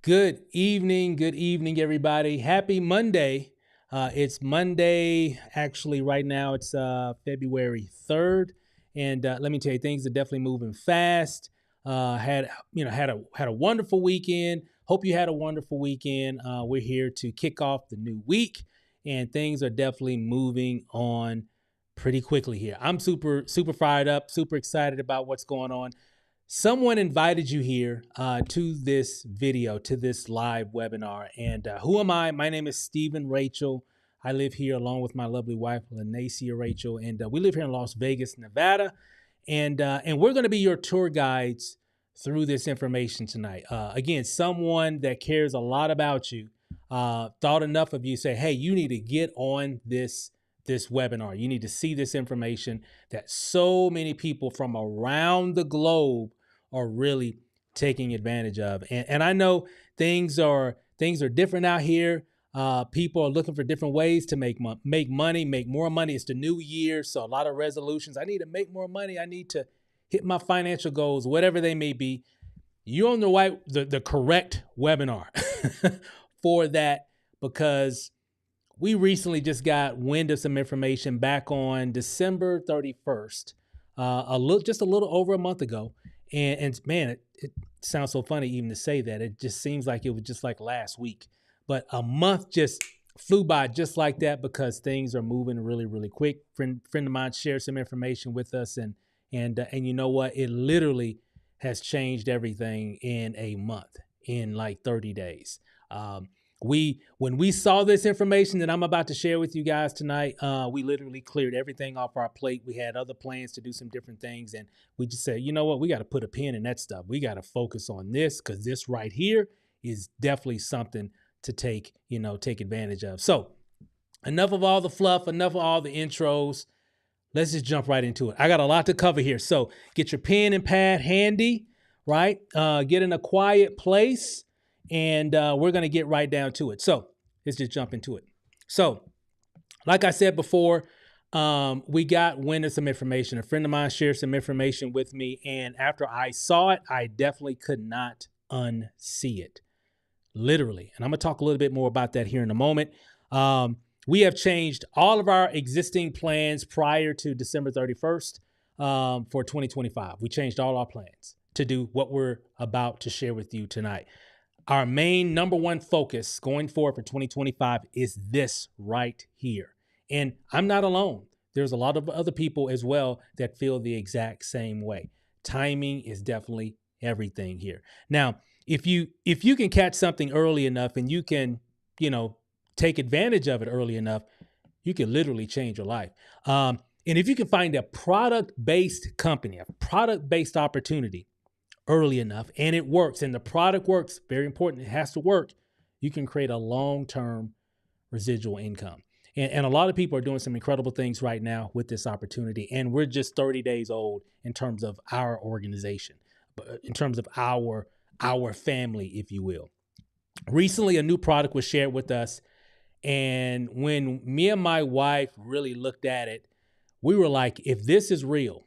Good evening, everybody. Happy Monday. It's Monday. Actually, right now it's February 3rd, and let me tell you, things are definitely moving fast. Had a wonderful weekend. Hope you had a wonderful weekend. We're here to kick off the new week, and things are definitely moving on pretty quickly here. I'm super fired up, super excited about what's going on. Someone invited you here to this video, to this live webinar. And who am I? My name is Stephen Rachel. I live here along with my lovely wife, Lanacia Rachel, and we live here in Las Vegas, Nevada. And we're going to be your tour guides through this information tonight. Again, someone that cares a lot about you thought enough of you, say, hey, you need to get on this webinar. You need to see this information that so many people from around the globe are really taking advantage of. And I know things are different out here. People are looking for different ways to make money, make more money. It's the new year, so a lot of resolutions. I need to make more money. I need to hit my financial goals, whatever they may be. You're on the correct webinar for that, because we recently just got wind of some information back on December 31st, just a little over a month ago. And man, it sounds so funny even to say that. It just seems like it was just like last week. But a month just flew by just like that, because things are moving really, really quick. Friend of mine shared some information with us, and you know what? It literally has changed everything in a month, in like 30 days. When we saw this information that I'm about to share with you guys tonight, we literally cleared everything off our plate. We had other plans to do some different things, and we just said, you know what, we got to put a pin in that stuff. We got to focus on this, because this right here is definitely something to take advantage of. So enough of all the fluff, enough of all the intros. Let's just jump right into it. I got a lot to cover here. So get your pen and pad handy, right? Get in a quiet place, and we're going to get right down to it. So let's just jump into it. So like I said before, we got wind of some information. A friend of mine shared some information with me, and after I saw it, I definitely could not unsee it, literally. And I'm going to talk a little bit more about that here in a moment. We have changed all of our existing plans prior to December 31st for 2025. We changed all our plans to do what we're about to share with you tonight. Our main number one focus going forward for 2025 is this right here. And I'm not alone. There's a lot of other people as well that feel the exact same way. Timing is definitely everything here. Now, if you can catch something early enough, and you can, take advantage of it early enough, you can literally change your life. And if you can find a product-based company, a product-based opportunity early enough, and it works, and the product works, very important, it has to work, you can create a long-term residual income. And a lot of people are doing some incredible things right now with this opportunity. And we're just 30 days old in terms of our organization, in terms of our family, if you will. Recently, a new product was shared with us. And when me and my wife really looked at it, we were like, if this is real,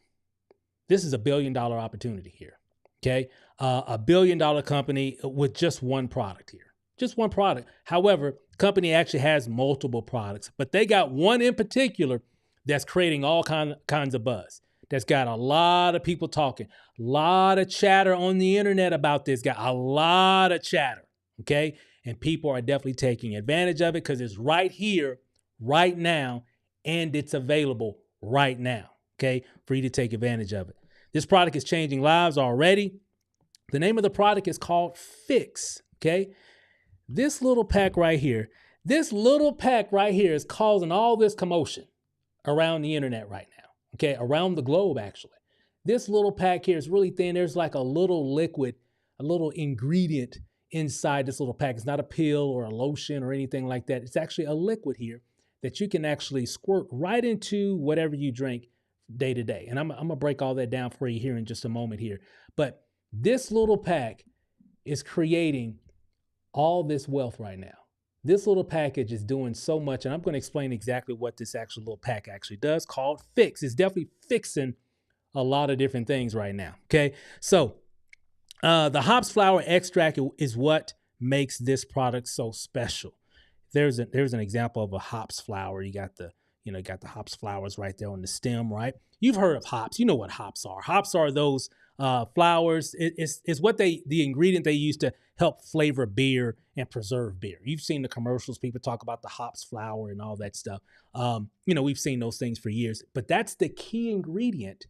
this is $1 billion opportunity here. Okay. $1 billion company with just one product here, just one product. However, company actually has multiple products, but they got one in particular that's creating all kinds of buzz. That's got a lot of people talking, a lot of chatter on the internet about this. Got a lot of chatter. Okay. And people are definitely taking advantage of it, because it's right here, right now, and it's available right now. Okay. For you to take advantage of it. This product is changing lives already. The name of the product is called Fix. Okay. This little pack right here is causing all this commotion around the internet right now. Okay. Around the globe, actually. This little pack here is really thin. There's like a little liquid, a little ingredient inside this little pack. It's not a pill or a lotion or anything like that. It's actually a liquid here that you can actually squirt right into whatever you drink day to day. And I'm going to break all that down for you here in just a moment here. But this little pack is creating all this wealth right now. This little package is doing so much, and I'm going to explain exactly what this actual little pack actually does, called Fix. It's definitely fixing a lot of different things right now. Okay. So the hops flower extract is what makes this product so special. There's an example of a hops flower. You got the hops flowers right there on the stem, right? You've heard of hops. You know what hops are. Hops are those flowers. It's what the ingredient they use to help flavor beer and preserve beer. You've seen the commercials. People talk about the hops flower and all that stuff. We've seen those things for years. But that's the key ingredient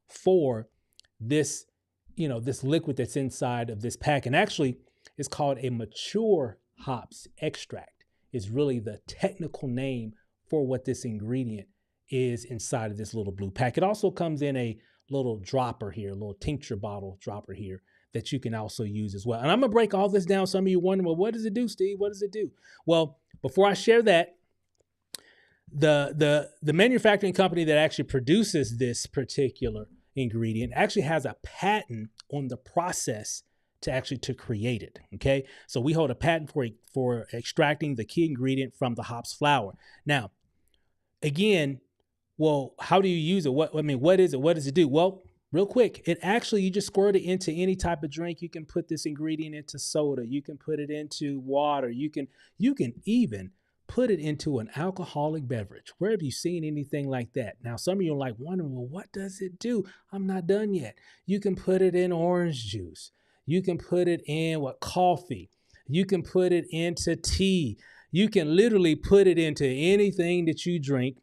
for this, this liquid that's inside of this pack. And actually, it's called a mature hops extract. Is really the technical name for what this ingredient is inside of this little blue pack. It also comes in a little dropper here, a little tincture bottle dropper here that you can also use as well. And I'm gonna break all this down. Some of you wondering, well, what does it do, Steve? What does it do? Well, before I share that, the manufacturing company that actually produces this particular ingredient actually has a patent on the process to create it. Okay. So we hold a patent for extracting the key ingredient from the hops flower. Now, again, well, how do you use it? What is it? What does it do? Well, real quick, you just squirt it into any type of drink. You can put this ingredient into soda. You can put it into water. You can even put it into an alcoholic beverage. Where have you seen anything like that? Now, some of you are like wondering, well, what does it do? I'm not done yet. You can put it in orange juice. You can put it in coffee. You can put it into tea. You can literally put it into anything that you drink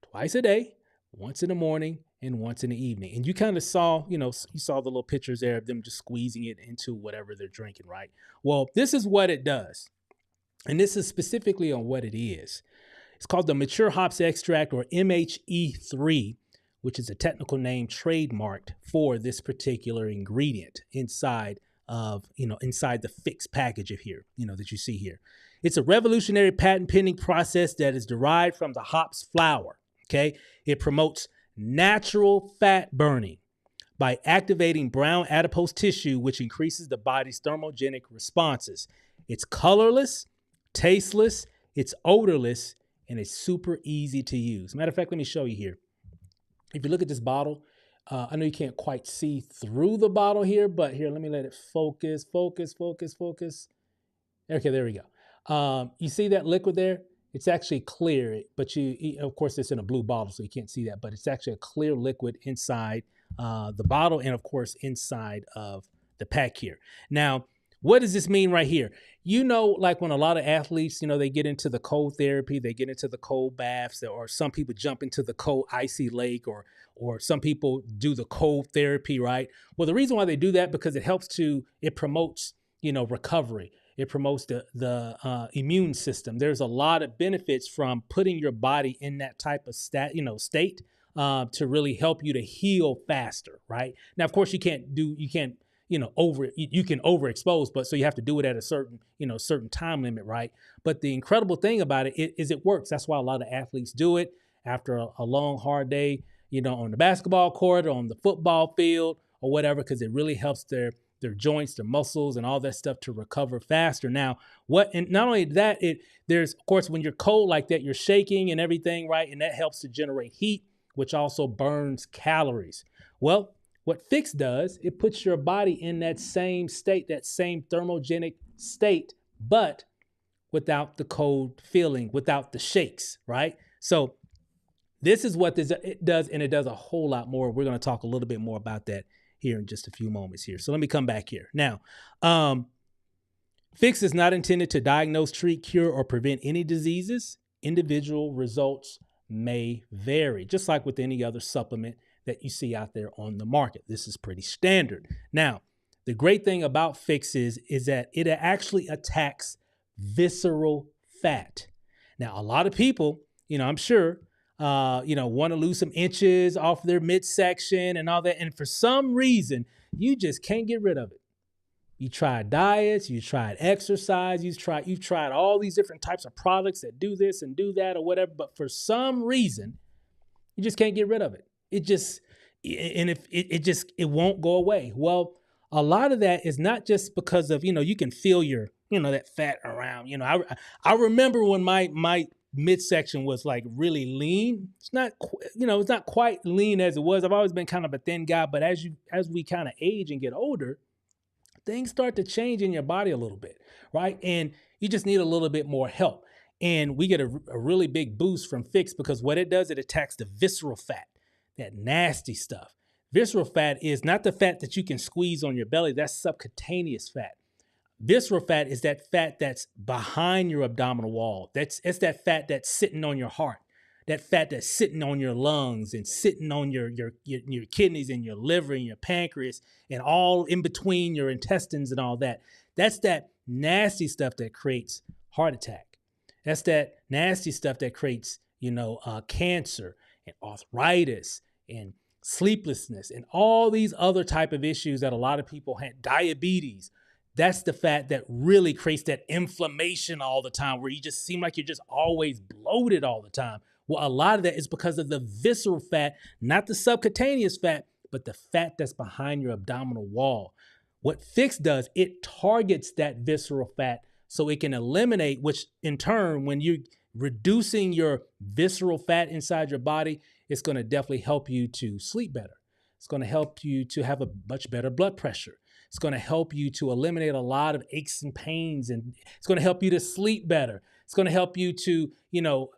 twice a day, once in the morning and once in the evening. And you kind of saw, you saw the little pictures there of them just squeezing it into whatever they're drinking, right? Well, this is what it does. And this is specifically on what it is. It's called the mature hops extract, or MHE3, which is a technical name trademarked for this particular ingredient inside the fixed package of here, that you see here. It's a revolutionary patent pending process that is derived from the hops flower. Okay. It promotes natural fat burning by activating brown adipose tissue, which increases the body's thermogenic responses. It's colorless, tasteless, it's odorless, and it's super easy to use. Matter of fact, let me show you here. If you look at this bottle, I know you can't quite see through the bottle here, but here, let me let it focus. Okay, there we go. You see that liquid there? It's actually clear, but of course, it's in a blue bottle, so you can't see that, but it's actually a clear liquid inside the bottle and, of course, inside of the pack here. Now, what does this mean right here? Like when a lot of athletes, they get into the cold therapy, they get into the cold baths, or some people jump into the cold icy lake, or some people do the cold therapy, right? Well, the reason why they do that, because it promotes, recovery. It promotes the immune system. There's a lot of benefits from putting your body in that type of state to really help you to heal faster, right? Now, of course, you can overexpose, but so you have to do it at a certain time limit, right? But the incredible thing about it is it works. That's why a lot of athletes do it after a long, hard day, on the basketball court or on the football field or whatever, because it really helps their joints, their muscles, and all that stuff to recover faster. Now, and not only that, there's, of course, when you're cold like that, you're shaking and everything, right? And that helps to generate heat, which also burns calories. Well, what Fix does, it puts your body in that same state, that same thermogenic state, but without the cold feeling, without the shakes, right? So this is what it does, and it does a whole lot more. We're going to talk a little bit more about that here in just a few moments here. So let me come back here. Now, Fix is not intended to diagnose, treat, cure, or prevent any diseases. Individual results may vary, just like with any other supplement that you see out there on the market. This is pretty standard. Now, the great thing about Fix is that it actually attacks visceral fat. Now, a lot of people, I'm sure, want to lose some inches off their midsection and all that. And for some reason, you just can't get rid of it. You tried diets, you tried exercise, you've tried all these different types of products that do this and do that or whatever. But for some reason, you just can't get rid of it. It won't go away. Well, a lot of that is not just because of, you can feel your, that fat around. I remember when my midsection was like really lean. It's not quite lean as it was. I've always been kind of a thin guy, but as we kind of age and get older, things start to change in your body a little bit, right? And you just need a little bit more help. And we get a really big boost from Fix because what it does, it attacks the visceral fat, that nasty stuff. Visceral fat is not the fat that you can squeeze on your belly. That's subcutaneous fat. Visceral fat is that fat that's behind your abdominal wall. It's that fat that's sitting on your heart, that fat that's sitting on your lungs and sitting on your kidneys and your liver and your pancreas and all in between your intestines and all that. That's that nasty stuff that creates heart attack. That's that nasty stuff that creates, cancer and arthritis and sleeplessness and all these other type of issues that a lot of people have, diabetes. That's the fat that really creates that inflammation all the time, where you just seem like you're just always bloated all the time. Well, a lot of that is because of the visceral fat, not the subcutaneous fat, but the fat that's behind your abdominal wall. What Fix does, it targets that visceral fat so it can eliminate, which in turn, when you're reducing your visceral fat inside your body, it's going to definitely help you to sleep better. It's going to help you to have a much better blood pressure. It's going to help you to eliminate a lot of aches and pains, and it's going to help you to sleep better. It's going to help you to,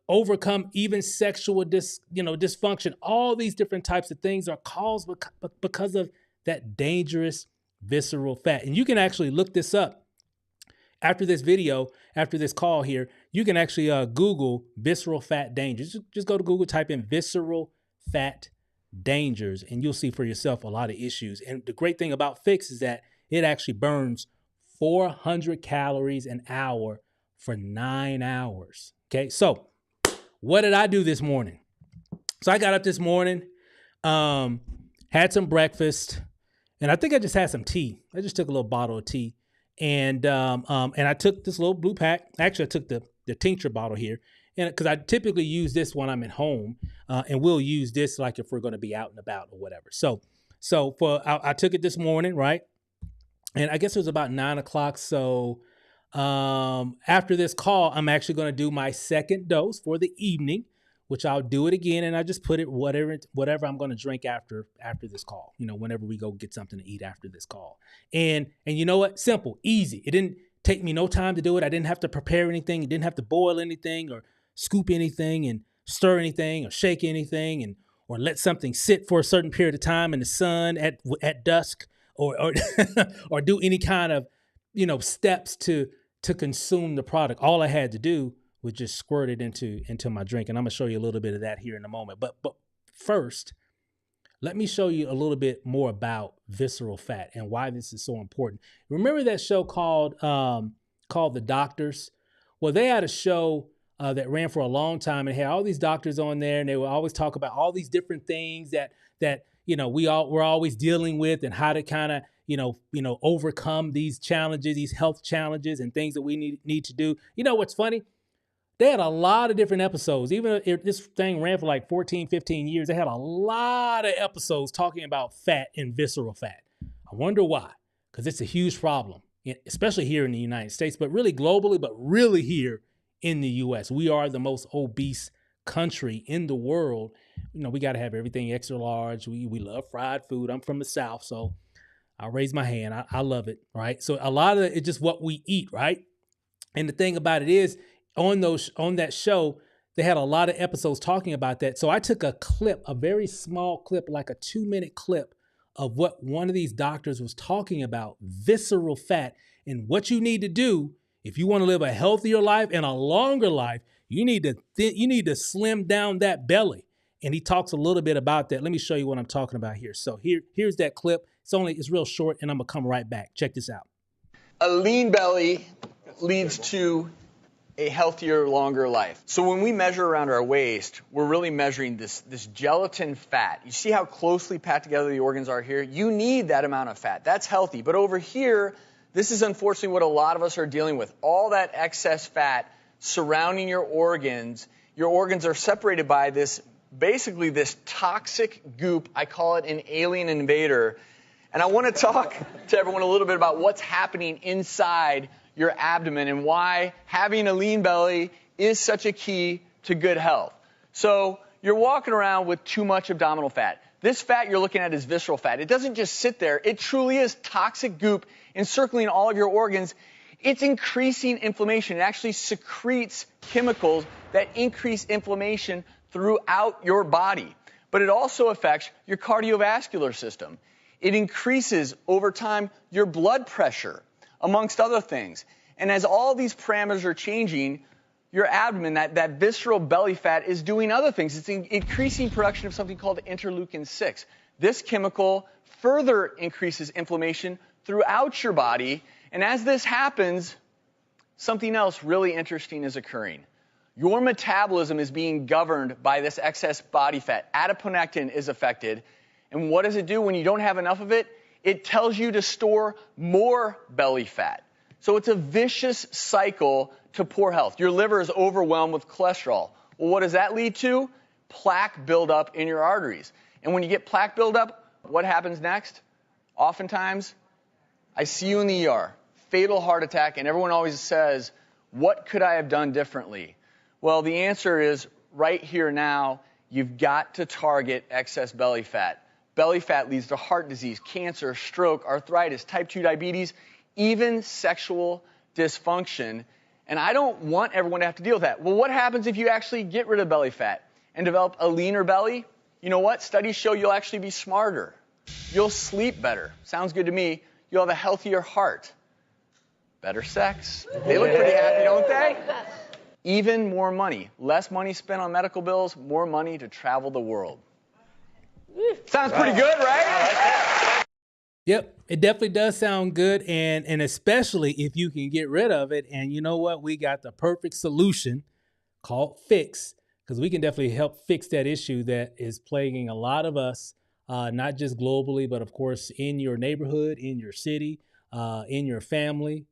overcome even sexual dysfunction. All these different types of things are caused because of that dangerous visceral fat. And you can actually look this up after this video, after this call here. You can actually Google visceral fat dangers. Just go to Google, type in visceral fat dangers, and you'll see for yourself a lot of issues. And the great thing about Fix is that it actually burns 400 calories an hour for 9 hours. Okay, so what did I do this morning? So I got up this morning, had some breakfast, and I think I just had some tea. I just took a little bottle of tea, and I took this little blue pack. Actually, I took the tincture bottle here, and because I typically use this when I'm at home, and we'll use this like if we're going to be out and about or whatever. So I took it this morning, right? And I guess it was about 9 o'clock. So after this call, I'm actually going to do my second dose for the evening, which I'll do it again. And I just put it whatever I'm going to drink after this call, whenever we go get something to eat after this call. And you know what? Simple, easy. It didn't take me no time to do it. I didn't have to prepare anything. It didn't have to boil anything or scoop anything and stir anything or shake anything or let something sit for a certain period of time in the sun at dusk or or do any kind of, steps to consume the product. All I had to do was just squirt it into my drink. And I'm going to show you a little bit of that here in a moment. But first, let me show you a little bit more about visceral fat and why this is so important. Remember that show called The Doctors? Well, they had a show that ran for a long time and had all these doctors on there, and they would always talk about all these different things that we're always dealing with, and how to kind of overcome these challenges, these health challenges, and things that we need to do. You know what's funny? They had a lot of different episodes. Even if this thing ran for like 14, 15 years, they had a lot of episodes talking about fat and visceral fat. I wonder why, because it's a huge problem, especially here in the United States, but really globally, but really here in the U.S. We are the most obese country in the world. We got to have everything extra large. We love fried food. I'm from the South, so I'll raise my hand. I love it, right? So a lot of it's just what we eat, right? And the thing about it is, on that show, they had a lot of episodes talking about that. So I took a clip, a very small clip, like a 2-minute clip of what one of these doctors was talking about, visceral fat, and what you need to do if you want to live a healthier life and a longer life. You need to slim down that belly. And he talks a little bit about that. Let me show you what I'm talking about here. So here's that clip. It's real short, and I'm gonna come right back. Check this out. A lean belly leads to a healthier, longer life. So when we measure around our waist, we're really measuring this gelatin fat. You see how closely packed together the organs are here? You need that amount of fat. That's healthy. But over here, this is unfortunately what a lot of us are dealing with. All that excess fat surrounding your organs. Your organs are separated by this toxic goop. I call it an alien invader. And I want to talk to everyone a little bit about what's happening inside your abdomen and why having a lean belly is such a key to good health. So you're walking around with too much abdominal fat. This fat you're looking at is visceral fat. It doesn't just sit there. It truly is toxic goop encircling all of your organs. It's increasing inflammation. It actually secretes chemicals that increase inflammation throughout your body. But it also affects your cardiovascular system. It increases, over time, your blood pressure, amongst other things. And as all these parameters are changing, your abdomen, that visceral belly fat, is doing other things. It's increasing production of something called interleukin-6. This chemical further increases inflammation throughout your body. And as this happens, something else really interesting is occurring. Your metabolism is being governed by this excess body fat. Adiponectin is affected. And what does it do when you don't have enough of it? It tells you to store more belly fat. So it's a vicious cycle to poor health. Your liver is overwhelmed with cholesterol. Well, what does that lead to? Plaque buildup in your arteries. And when you get plaque buildup, what happens next? Oftentimes, I see you in the ER, fatal heart attack, and everyone always says, what could I have done differently? Well, the answer is right here now, you've got to target excess belly fat. Belly fat leads to heart disease, cancer, stroke, arthritis, type 2 diabetes, even sexual dysfunction. And I don't want everyone to have to deal with that. Well, what happens if you actually get rid of belly fat and develop a leaner belly? You know what? Studies show you'll actually be smarter. You'll sleep better. Sounds good to me. You'll have a healthier heart. Better sex. They look pretty happy, don't they? Even more money. Less money spent on medical bills, more money to travel the world. Sounds pretty good, right? Yep, it definitely does sound good, and especially if you can get rid of it. And you know what? We got the perfect solution called Fix, because we can definitely help fix that issue that is plaguing a lot of us, not just globally, but of course in your neighborhood, in your city, in your family,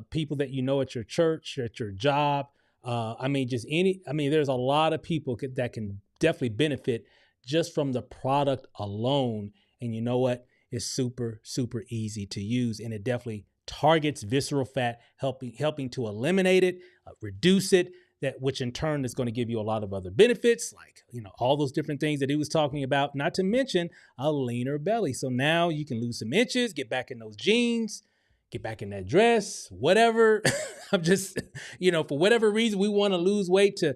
people that you know at your church, at your job. There's a lot of people that can definitely benefit just from the product alone. And you know what? It's super, super easy to use, and it definitely targets visceral fat, helping to eliminate it, reduce it, which in turn is going to give you a lot of other benefits, like, all those different things that he was talking about, not to mention a leaner belly. So now you can lose some inches, get back in those jeans, get back in that dress, whatever. I'm just, for whatever reason we want to lose weight to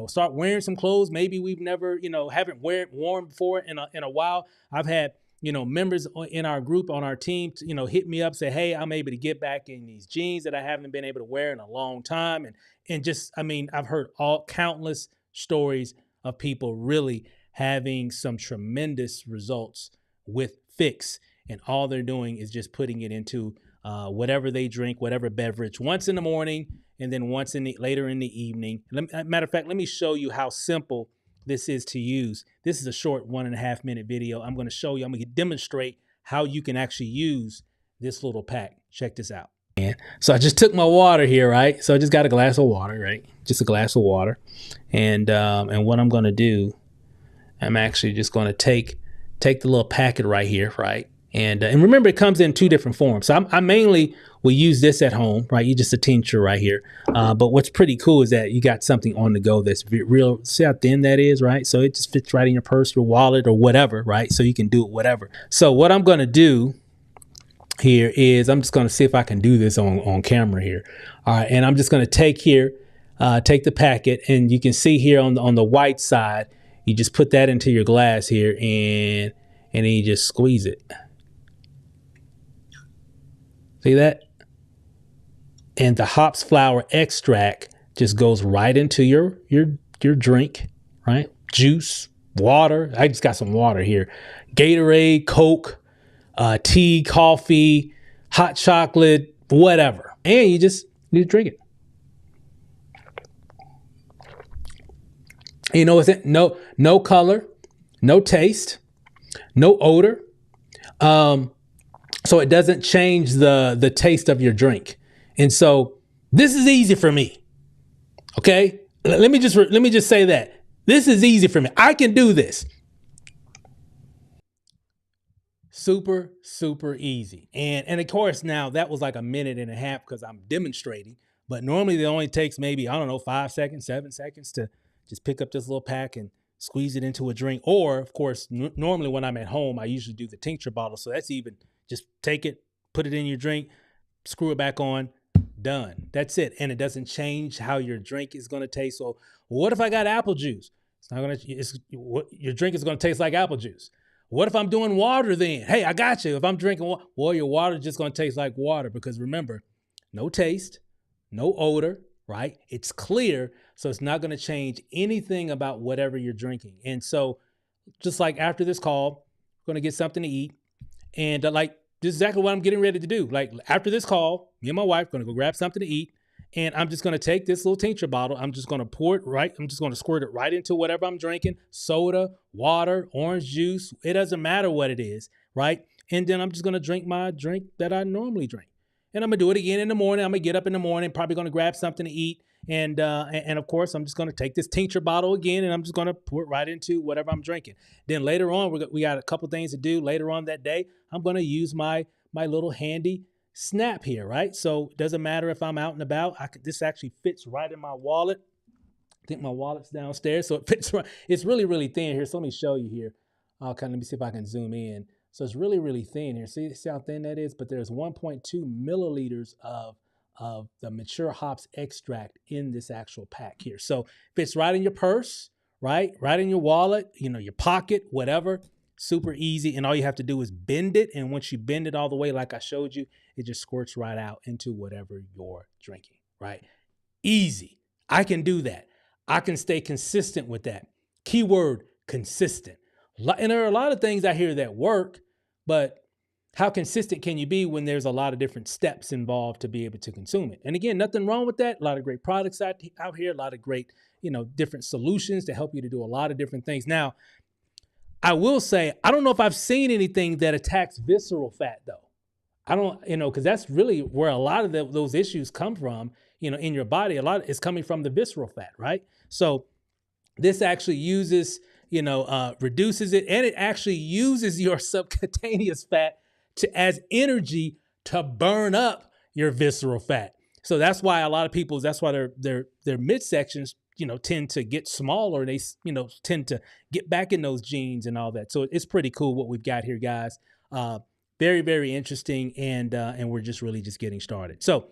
start wearing some clothes maybe we've never, haven't worn before in a while. I've had members in our group, on our team, hit me up, say, hey, I'm able to get back in these jeans that I haven't been able to wear in a long time. I've heard countless stories of people really having some tremendous results with Fix. And all they're doing is just putting it into whatever they drink, whatever beverage, once in the morning and then once later in the evening. Matter of fact, let me show you how simple this is to use. This is a short 1.5 minute video. I'm going to demonstrate how you can actually use this little pack. Check this out. So I just took my water here, right? So I just got a glass of water, right? Just a glass of water. And what I'm going to do, I'm actually just going to take the little packet right here, right? And remember, it comes in 2 different forms. So I mainly will use this at home, right? You just a tincture right here. But what's pretty cool is that you got something on the go that's real. See how thin that is, right? So it just fits right in your purse or wallet or whatever, right? So you can do it whatever. So what I'm going to do here is I'm just going to see if I can do this on camera here. All right. And I'm just going to take the packet, and you can see here on the white side, you just put that into your glass here, and then you just squeeze it. See that? And the hops flower extract just goes right into your drink, right? Juice, water. I just got some water here. Gatorade, Coke, tea, coffee, hot chocolate, whatever. And you just drink it. You know what's it? No color, no taste, no odor. So it doesn't change the taste of your drink. And so this is easy for me. Okay? Let me just say that. This is easy for me. I can do this. Super, super easy. And of course, now that was like 1.5 minutes because I'm demonstrating. But normally it only takes maybe, 5 seconds, 7 seconds to just pick up this little pack and squeeze it into a drink. Or, of course, normally when I'm at home, I usually do the tincture bottle. So that's even just take it, put it in your drink, screw it back on, done. That's it. And it doesn't change how your drink is going to taste. So what if I got apple juice? It's not going to, your drink is going to taste like apple juice. What if I'm doing water then? Hey, I got you. If I'm drinking water, well, your water is just going to taste like water, because remember, no taste, no odor, right? It's clear. So it's not going to change anything about whatever you're drinking. And so just like after this call, we're going to get something to eat. And like, this is exactly what I'm getting ready to do. Like after this call, me and my wife are going to go grab something to eat. And I'm just going to take this little tincture bottle. I'm just going to pour it right. I'm just going to squirt it right into whatever I'm drinking. Soda, water, orange juice. It doesn't matter what it is, right? And then I'm just going to drink my drink that I normally drink. And I'm going to do it again in the morning. I'm going to get up in the morning, probably going to grab something to eat. And of course, I'm just going to take this tincture bottle again, and I'm just going to pour it right into whatever I'm drinking. Then later on, we got a couple things to do later on that day. I'm going to use my little handy snap here, right? So it doesn't matter if I'm out and about. This actually fits right in my wallet. I think my wallet's downstairs, so it fits right. It's really, really thin here. So let me show you here. Let me see if I can zoom in. So it's really, really thin here. See how thin that is? But there's 1.2 milliliters of the mature hops extract in this actual pack here. So fits right in your purse, right? Right in your wallet, your pocket, whatever. Super easy. And all you have to do is bend it. And once you bend it all the way, like I showed you, it just squirts right out into whatever you're drinking, right? Easy. I can do that. I can stay consistent with that. Keyword, consistent. And there are a lot of things out here that work, but how consistent can you be when there's a lot of different steps involved to be able to consume it? And again, nothing wrong with that. A lot of great products out here, a lot of great, different solutions to help you to do a lot of different things. Now, I will say, I don't know if I've seen anything that attacks visceral fat though. I don't, because that's really where a lot of those issues come from, in your body. A lot is coming from the visceral fat, right? So this actually uses, reduces it, and it actually uses your subcutaneous fat as energy to burn up your visceral fat. So that's why a lot of people, that's why their midsections, tend to get smaller. They, tend to get back in those jeans and all that. So it's pretty cool what we've got here, guys. Very, very interesting. And we're just really just getting started. So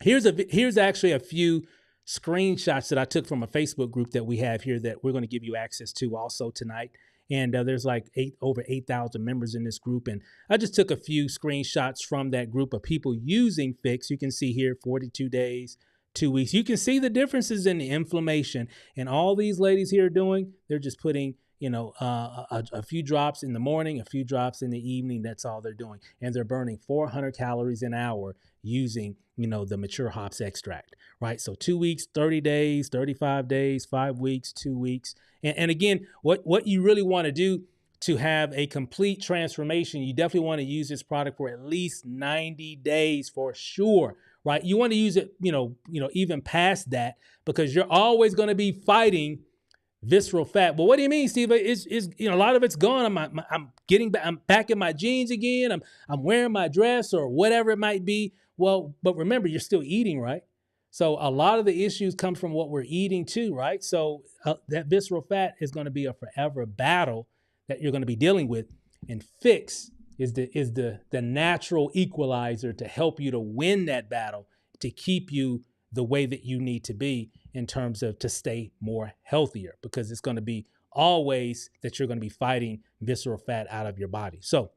here's actually a few screenshots that I took from a Facebook group that we have here that we're going to give you access to also tonight. And there's like over 8,000 members in this group. And I just took a few screenshots from that group of people using Fix. You can see here 42 days, 2 weeks. You can see the differences in the inflammation. And all these ladies here are doing, they're just putting, a few drops in the morning, a few drops in the evening. That's all they're doing. And they're burning 400 calories an hour using, the mature hops extract, right? So 2 weeks, 30 days, 35 days, 5 weeks, 2 weeks. And again, what you really want to do to have a complete transformation, you definitely want to use this product for at least 90 days for sure, right? You want to use it, even past that, because you're always going to be fighting visceral fat. But what do you mean, Steve? Is a lot of it's gone. I'm getting back. I'm back in my jeans again. I'm wearing my dress or whatever it might be. Well, but remember, you're still eating, right? So a lot of the issues come from what we're eating too, right? So that visceral fat is going to be a forever battle that you're going to be dealing with. And Fix is the natural equalizer to help you to win that battle, to keep you the way that you need to be in terms of to stay more healthier, because it's going to be always that you're going to be fighting visceral fat out of your body. So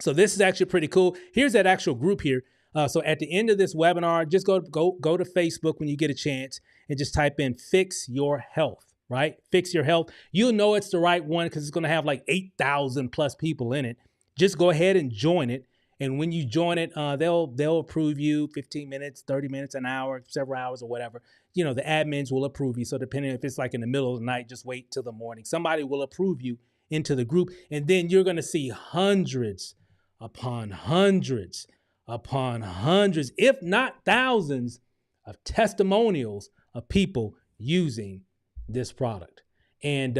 this is actually pretty cool. Here's that actual group here. So at the end of this webinar, just go to Facebook when you get a chance and just type in Fix Your Health, right? Fix Your Health. You'll know it's the right one because it's going to have like 8,000 plus people in it. Just go ahead and join it. And when you join it, they'll approve you 15 minutes, 30 minutes, an hour, several hours or whatever. The admins will approve you. So depending if it's like in the middle of the night, just wait till the morning. Somebody will approve you into the group. And then you're going to see hundreds upon hundreds upon hundreds, if not thousands, of testimonials of people using this product. And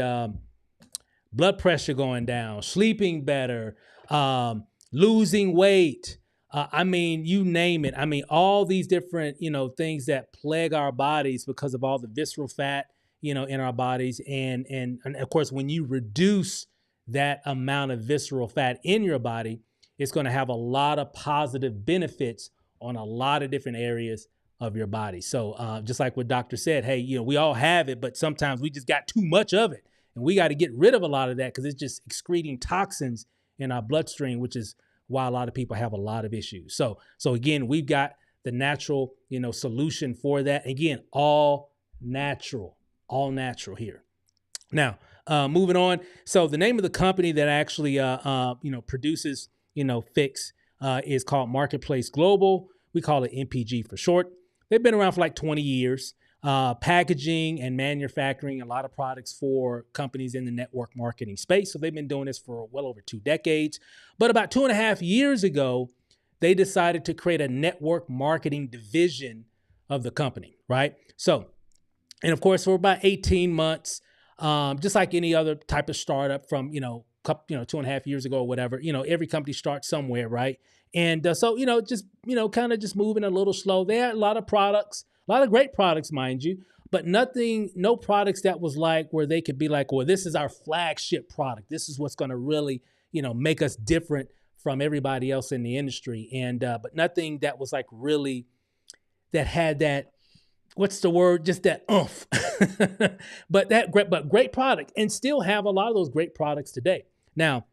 blood pressure going down, sleeping better, losing weight. You name it. All these different, things that plague our bodies because of all the visceral fat in our bodies. And of course, when you reduce that amount of visceral fat in your body, it's going to have a lot of positive benefits on a lot of different areas of your body. So just like what Doctor said, hey, we all have it, but sometimes we just got too much of it. And we got to get rid of a lot of that because it's just excreting toxins in our bloodstream, which is why a lot of people have a lot of issues. So again, we've got the natural, solution for that. Again, all natural here. Now, moving on. So the name of the company that actually, produces, Fix is called Marketplace Global. We call it MPG for short. They've been around for like 20 years, packaging and manufacturing a lot of products for companies in the network marketing space. So they've been doing this for well over 2 decades. But about 2.5 years ago, they decided to create a network marketing division of the company, right? So, and of course, for about 18 months, just like any other type of startup from, 2.5 years ago or whatever, every company starts somewhere, right? And so, kind of just moving a little slow. They had a lot of products, a lot of great products, mind you, but no products that was like where they could be like, well, this is our flagship product. This is what's going to really, make us different from everybody else in the industry. And, but nothing that was like really, that had that, what's the word? Just that oomph. but great product, and still have a lot of those great products today. Now,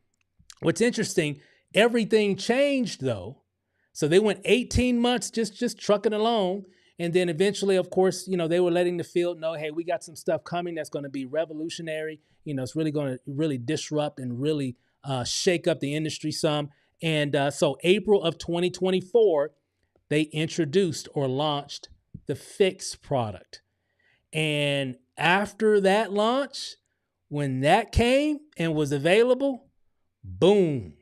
what's interesting, everything changed though. So they went 18 months just trucking along. And then eventually, of course, they were letting the field know, hey, we got some stuff coming that's going to be revolutionary. It's really going to really disrupt and really shake up the industry some. And so April of 2024, they introduced or launched the Fix product. And after that launch, when that came and was available, boom,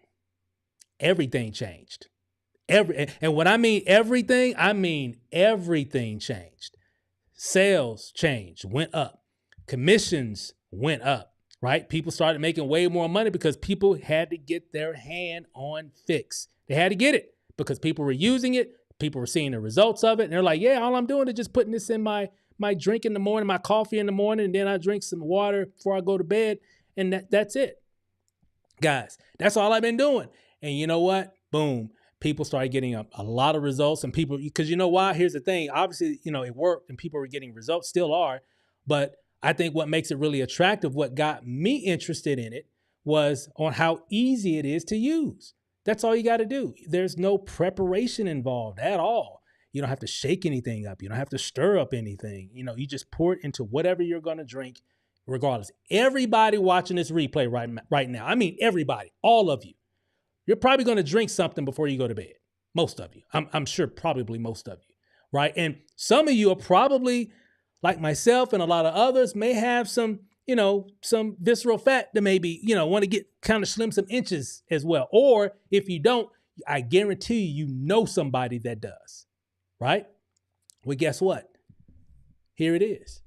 everything changed. And when I mean everything changed. Sales changed, went up. Commissions went up, right? People started making way more money because people had to get their hand on Fix. They had to get it because people were using it. People were seeing the results of it. And they're like, yeah, all I'm doing is just putting this in my drink in the morning, my coffee in the morning, and then I drink some water before I go to bed. And that's it. Guys, that's all I've been doing. And you know what? Boom. People started getting a lot of results, and people, because you know why? Here's the thing. Obviously, it worked and people were getting results, still are. But I think what makes it really attractive, what got me interested in it, was on how easy it is to use. That's all you got to do. There's no preparation involved at all. You don't have to shake anything up. You don't have to stir up anything. You just pour it into whatever you're going to drink, regardless. Everybody watching this replay right now, I mean everybody, all of you, you're probably going to drink something before you go to bed. Most of you. I'm sure probably most of you, right? And some of you are probably, like myself and a lot of others, may have some visceral fat that maybe, want to get kind of slim some inches as well. Or if you don't, I guarantee you know somebody that does, right? Well, guess what? Here it is.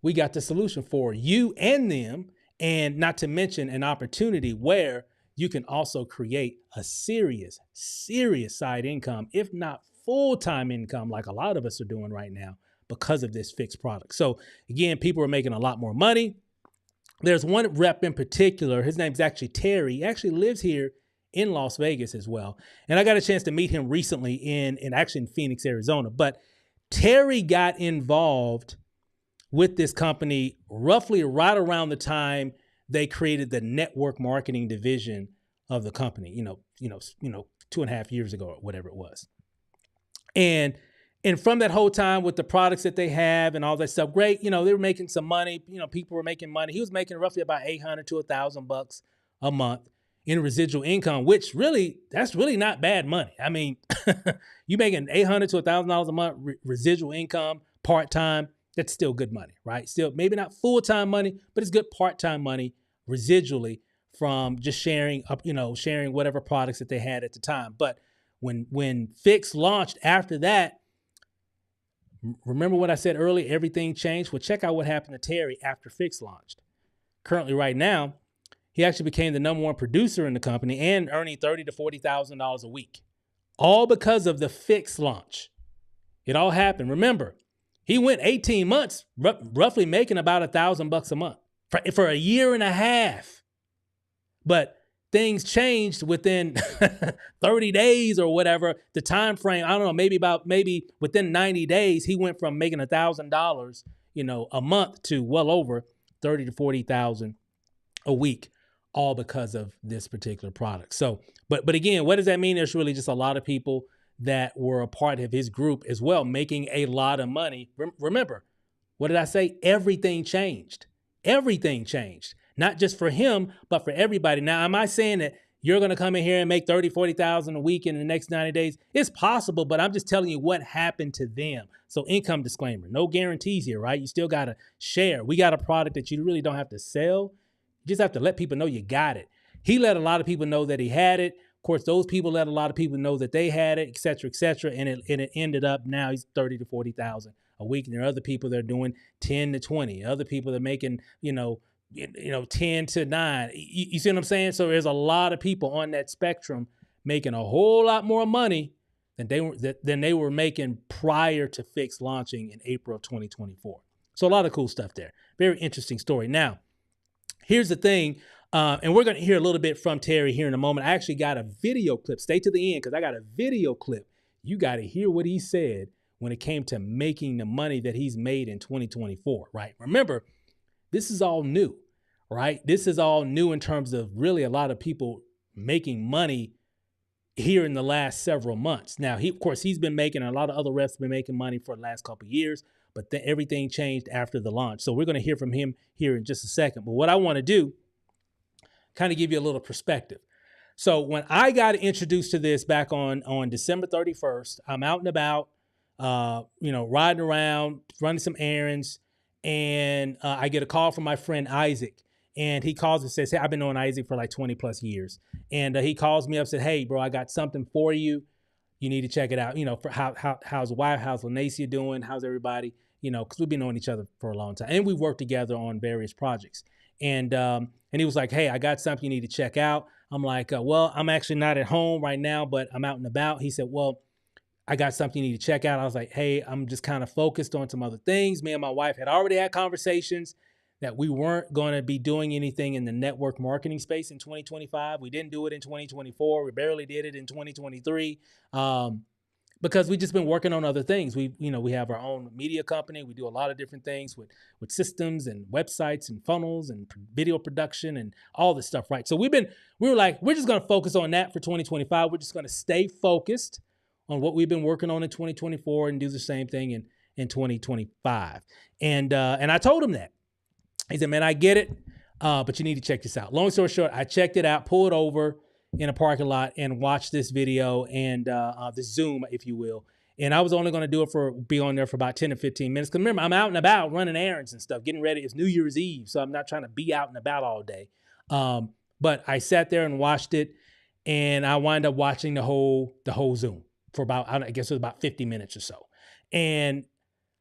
We got the solution for you and them, and not to mention an opportunity where you can also create a serious side income, if not full-time income, like a lot of us are doing right now because of this Fix product. So again, people are making a lot more money. There's one rep in particular. His name's actually Terry. He actually lives here in Las Vegas as well. And I got a chance to meet him recently in Phoenix, Arizona. But Terry got involved with this company roughly right around the time they created the network marketing division of the company, 2.5 years ago or whatever it was. And from that whole time with the products that they have and all that stuff, great, they were making some money, people were making money. He was making roughly about $800 to $1,000 a month in residual income, which that's really not bad money. I mean, you making $800 to $1,000 a month residual income, part-time, that's still good money, right? Still, maybe not full-time money, but it's good part-time money residually from just sharing whatever products that they had at the time. But when Fix launched after that, remember what I said earlier, everything changed? Well, check out what happened to Terry after Fix launched. Currently right now, he actually became the #1 producer in the company and earning $30,000 to $40,000 a week, all because of the Fix launch. It all happened. Remember, He went 18 months, roughly making about $1,000 a month for a year and a half. But things changed within 30 days or whatever, the time frame. I don't know, maybe within 90 days, he went from making $1,000, a month to well over 30 to 40,000 a week, all because of this particular product. So, but again, what does that mean? There's really just a lot of people that were a part of his group as well, making a lot of money. Remember, what did I say? Everything changed. Everything changed. Not just for him, but for everybody. Now, am I saying that you're going to come in here and make 30, 40,000 a week in the next 90 days? It's possible, but I'm just telling you what happened to them. So income disclaimer, no guarantees here, right? You still got to share. We got a product that you really don't have to sell. You just have to let people know you got it. He let a lot of people know that he had it. Of course, those people let a lot of people know that they had it, et cetera, et cetera. And it ended up now he's 30 to 40,000 a week. And there are other people that are doing 10 to 20. Other people that are making, 10 to 9. You see what I'm saying? So there's a lot of people on that spectrum making a whole lot more money than they were making prior to Fix launching in April of 2024. So a lot of cool stuff there. Very interesting story. Now, here's the thing, and we're going to hear a little bit from Terry here in a moment. I actually got a video clip. Stay to the end because I got a video clip. You got to hear what he said when it came to making the money that he's made in 2024, right? Remember, this is all new, right? This is all new in terms of really a lot of people making money here in the last several months. Now, of course, he's been making, a lot of other reps have been making money for the last couple of years, but then everything changed after the launch. So we're going to hear from him here in just a second. But what I want to do, kind of give you a little perspective. So when I got introduced to this back on December 31st, I'm out and about, riding around, running some errands, and I get a call from my friend Isaac. And he calls and says, hey, I've been knowing Isaac for like 20 plus years. And he calls me up and said, hey, bro, I got something for you. You need to check it out. For how's the wife, how's Lanacia doing? How's everybody? Because we've been knowing each other for a long time. And we worked together on various projects. And he was like, hey, I got something you need to check out. I'm like, well, I'm actually not at home right now, but I'm out and about. He said, well, I got something you need to check out. I was like, hey, I'm just kind of focused on some other things. Me and my wife had already had conversations that we weren't going to be doing anything in the network marketing space in 2025. We didn't do it in 2024. We barely did it in 2023 because we just been working on other things. We have our own media company. We do a lot of different things with systems and websites and funnels and video production and all this stuff, right? So we were like, we're just going to focus on that for 2025. We're just going to stay focused on what we've been working on in 2024 and do the same thing in 2025. And I told him that. He said, man, I get it, but you need to check this out. Long story short, I checked it out, pulled over in a parking lot and watched this video and this Zoom, if you will. And I was only going to be on there for about 10 to 15 minutes. Because remember, I'm out and about running errands and stuff, getting ready. It's New Year's Eve, so I'm not trying to be out and about all day. But I sat there and watched it, and I wound up watching the whole Zoom for about, I guess it was about 50 minutes or so. And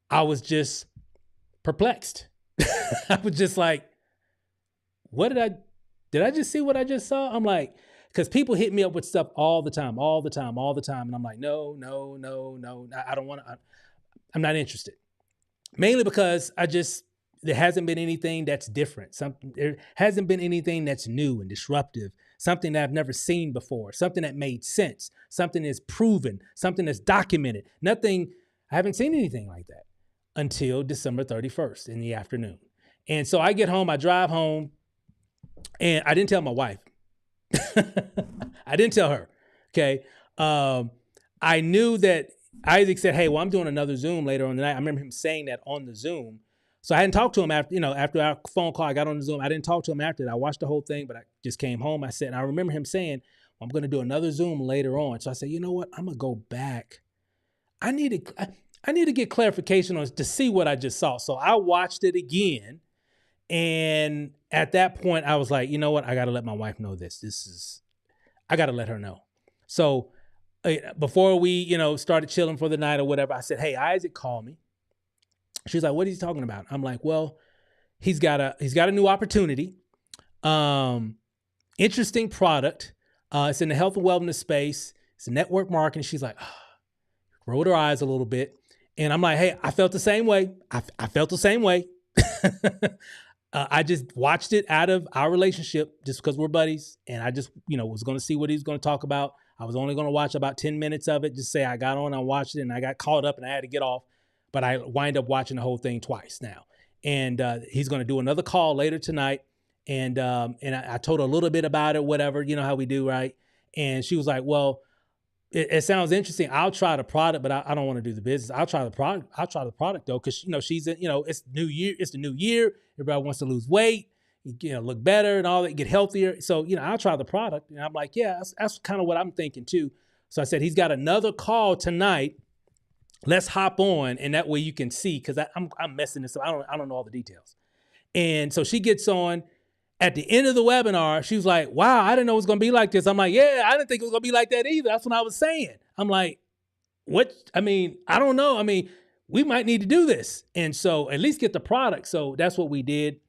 I was just perplexed. I was just like, did I just see what I just saw? I'm like, because people hit me up with stuff all the time. And I'm like, no, I don't want to, I'm not interested. Mainly because there hasn't been anything that's different. There hasn't been anything that's new and disruptive, something that I've never seen before, something that made sense, something that's proven, something that's documented. I haven't seen anything like that until December 31st in the afternoon. And so I get home, I drive home, and I didn't tell my wife. I didn't tell her, okay? I knew that Isaac said, hey, well, I'm doing another Zoom later on the night. I remember him saying that on the Zoom. So I hadn't talked to him after our phone call, I got on the Zoom. I didn't talk to him after that. I watched the whole thing, but I just came home. And I remember him saying, well, I'm going to do another Zoom later on. So I said, you know what? I'm going to go back. I need to get clarification on to see what I just saw. So I watched it again. And at that point, I was like, you know what? I got to let my wife know this. I got to let her know. So before we, started chilling for the night or whatever, I said, hey, Isaac called me. She's like, what is he talking about? I'm like, well, he's got a new opportunity. Interesting product. It's in the health and wellness space. It's network marketing. She's like, rolled her eyes a little bit. And I'm like, hey, I felt the same way. I felt the same way. I just watched it out of our relationship just because we're buddies. And I just, was going to see what he was going to talk about. I was only going to watch about 10 minutes of it. Just say I got on, I watched it, and I got caught up and I had to get off. But I wind up watching the whole thing twice now. And he's going to do another call later tonight. And I told her a little bit about it, whatever, you know how we do, right? And she was like, well, it sounds interesting. I'll try the product, but I don't want to do the business. I'll try the product. I'll try the product though, because she's in, it's New Year. It's the new year. Everybody wants to lose weight, look better and all that, get healthier. So I'll try the product. And I'm like, yeah, that's kind of what I'm thinking too. So I said he's got another call tonight. Let's hop on, and that way you can see, because I'm messing this up. I don't know all the details. And so she gets on. At the end of the webinar, she was like, wow, I didn't know it was going to be like this. I'm like, yeah, I didn't think it was going to be like that either. That's what I was saying. I'm like, what? I don't know. We might need to do this. And so at least get the product. So that's what we did.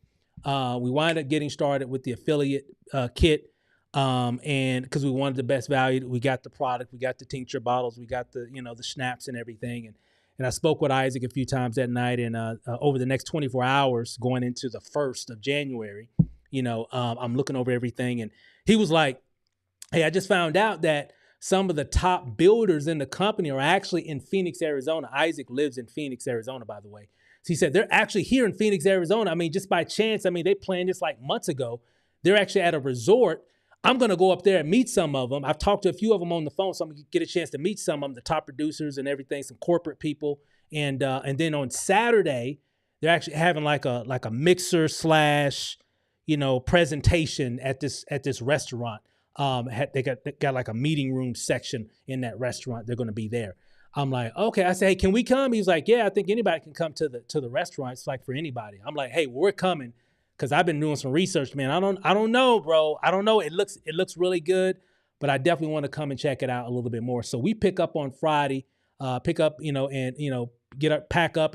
We wind up getting started with the affiliate kit. And because we wanted the best value, we got the product, we got the tincture bottles, we got the, the schnapps and everything. And I spoke with Isaac a few times that night, and over the next 24 hours going into the 1st of January, I'm looking over everything, and he was like, hey, I just found out that some of the top builders in the company are actually in Phoenix, Arizona. Isaac lives in Phoenix, Arizona, by the way. So he said they're actually here in Phoenix, Arizona. Just by chance, they planned this like months ago. They're actually at a resort. I'm going to go up there and meet some of them. I've talked to a few of them on the phone, so I'm going to get a chance to meet some of them, the top producers and everything, some corporate people. And then on Saturday, they're actually having like a mixer / presentation at this restaurant. They got like a meeting room section in that restaurant. They're going to be there. I'm like, okay. I say, hey, can we come? He's like, yeah, I think anybody can come to the restaurant. It's like for anybody. I'm like, hey, we're coming, because I've been doing some research, man. I don't know, bro. I don't know. It looks really good, but I definitely want to come and check it out a little bit more. So we pick up on Friday, pack up and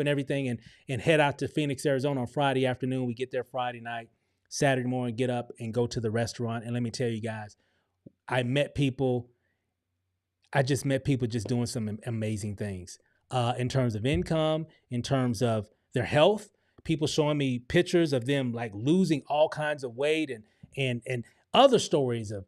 everything, and head out to Phoenix, Arizona on Friday afternoon. We get there Friday night. Saturday morning, get up and go to the restaurant. And let me tell you guys, I just met people just doing some amazing things in terms of income, in terms of their health. People showing me pictures of them like losing all kinds of weight, and other stories of,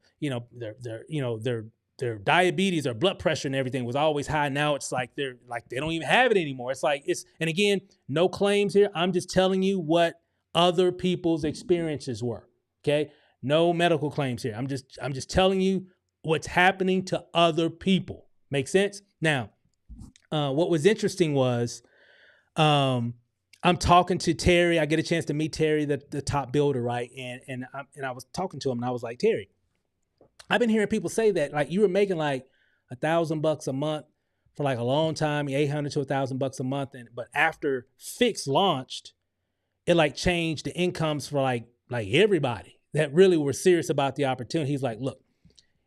their diabetes or blood pressure and everything was always high. Now it's like they don't even have it anymore. And again, no claims here. I'm just telling you what other people's experiences were. Okay. No medical claims here. I'm just telling you what's happening to other people. Make sense? Now, what was interesting was, I'm talking to Terry. I get a chance to meet Terry, the top builder, right? And I was talking to him, and I was like, Terry, I've been hearing people say that like you were making like $1,000 a month for like a long time, $800 to $1,000 a month, but after Fix launched, it like changed the incomes for like everybody that really were serious about the opportunity. He's like, look,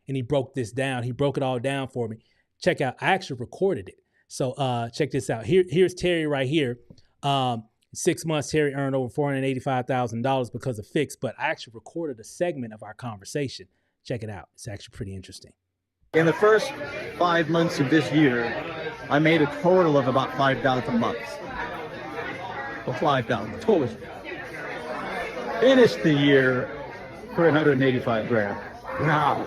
and he broke this down. He broke it all down for me. Check out. I actually recorded it. So check this out. Here's Terry right here. 6 months, Terry earned over $485,000 because of Fix, but I actually recorded a segment of our conversation. Check it out. It's actually pretty interesting. In the first 5 months of this year, I made a total of about $5,000 a month. Well, $5,000 total. Finished the year for $185,000. Wow.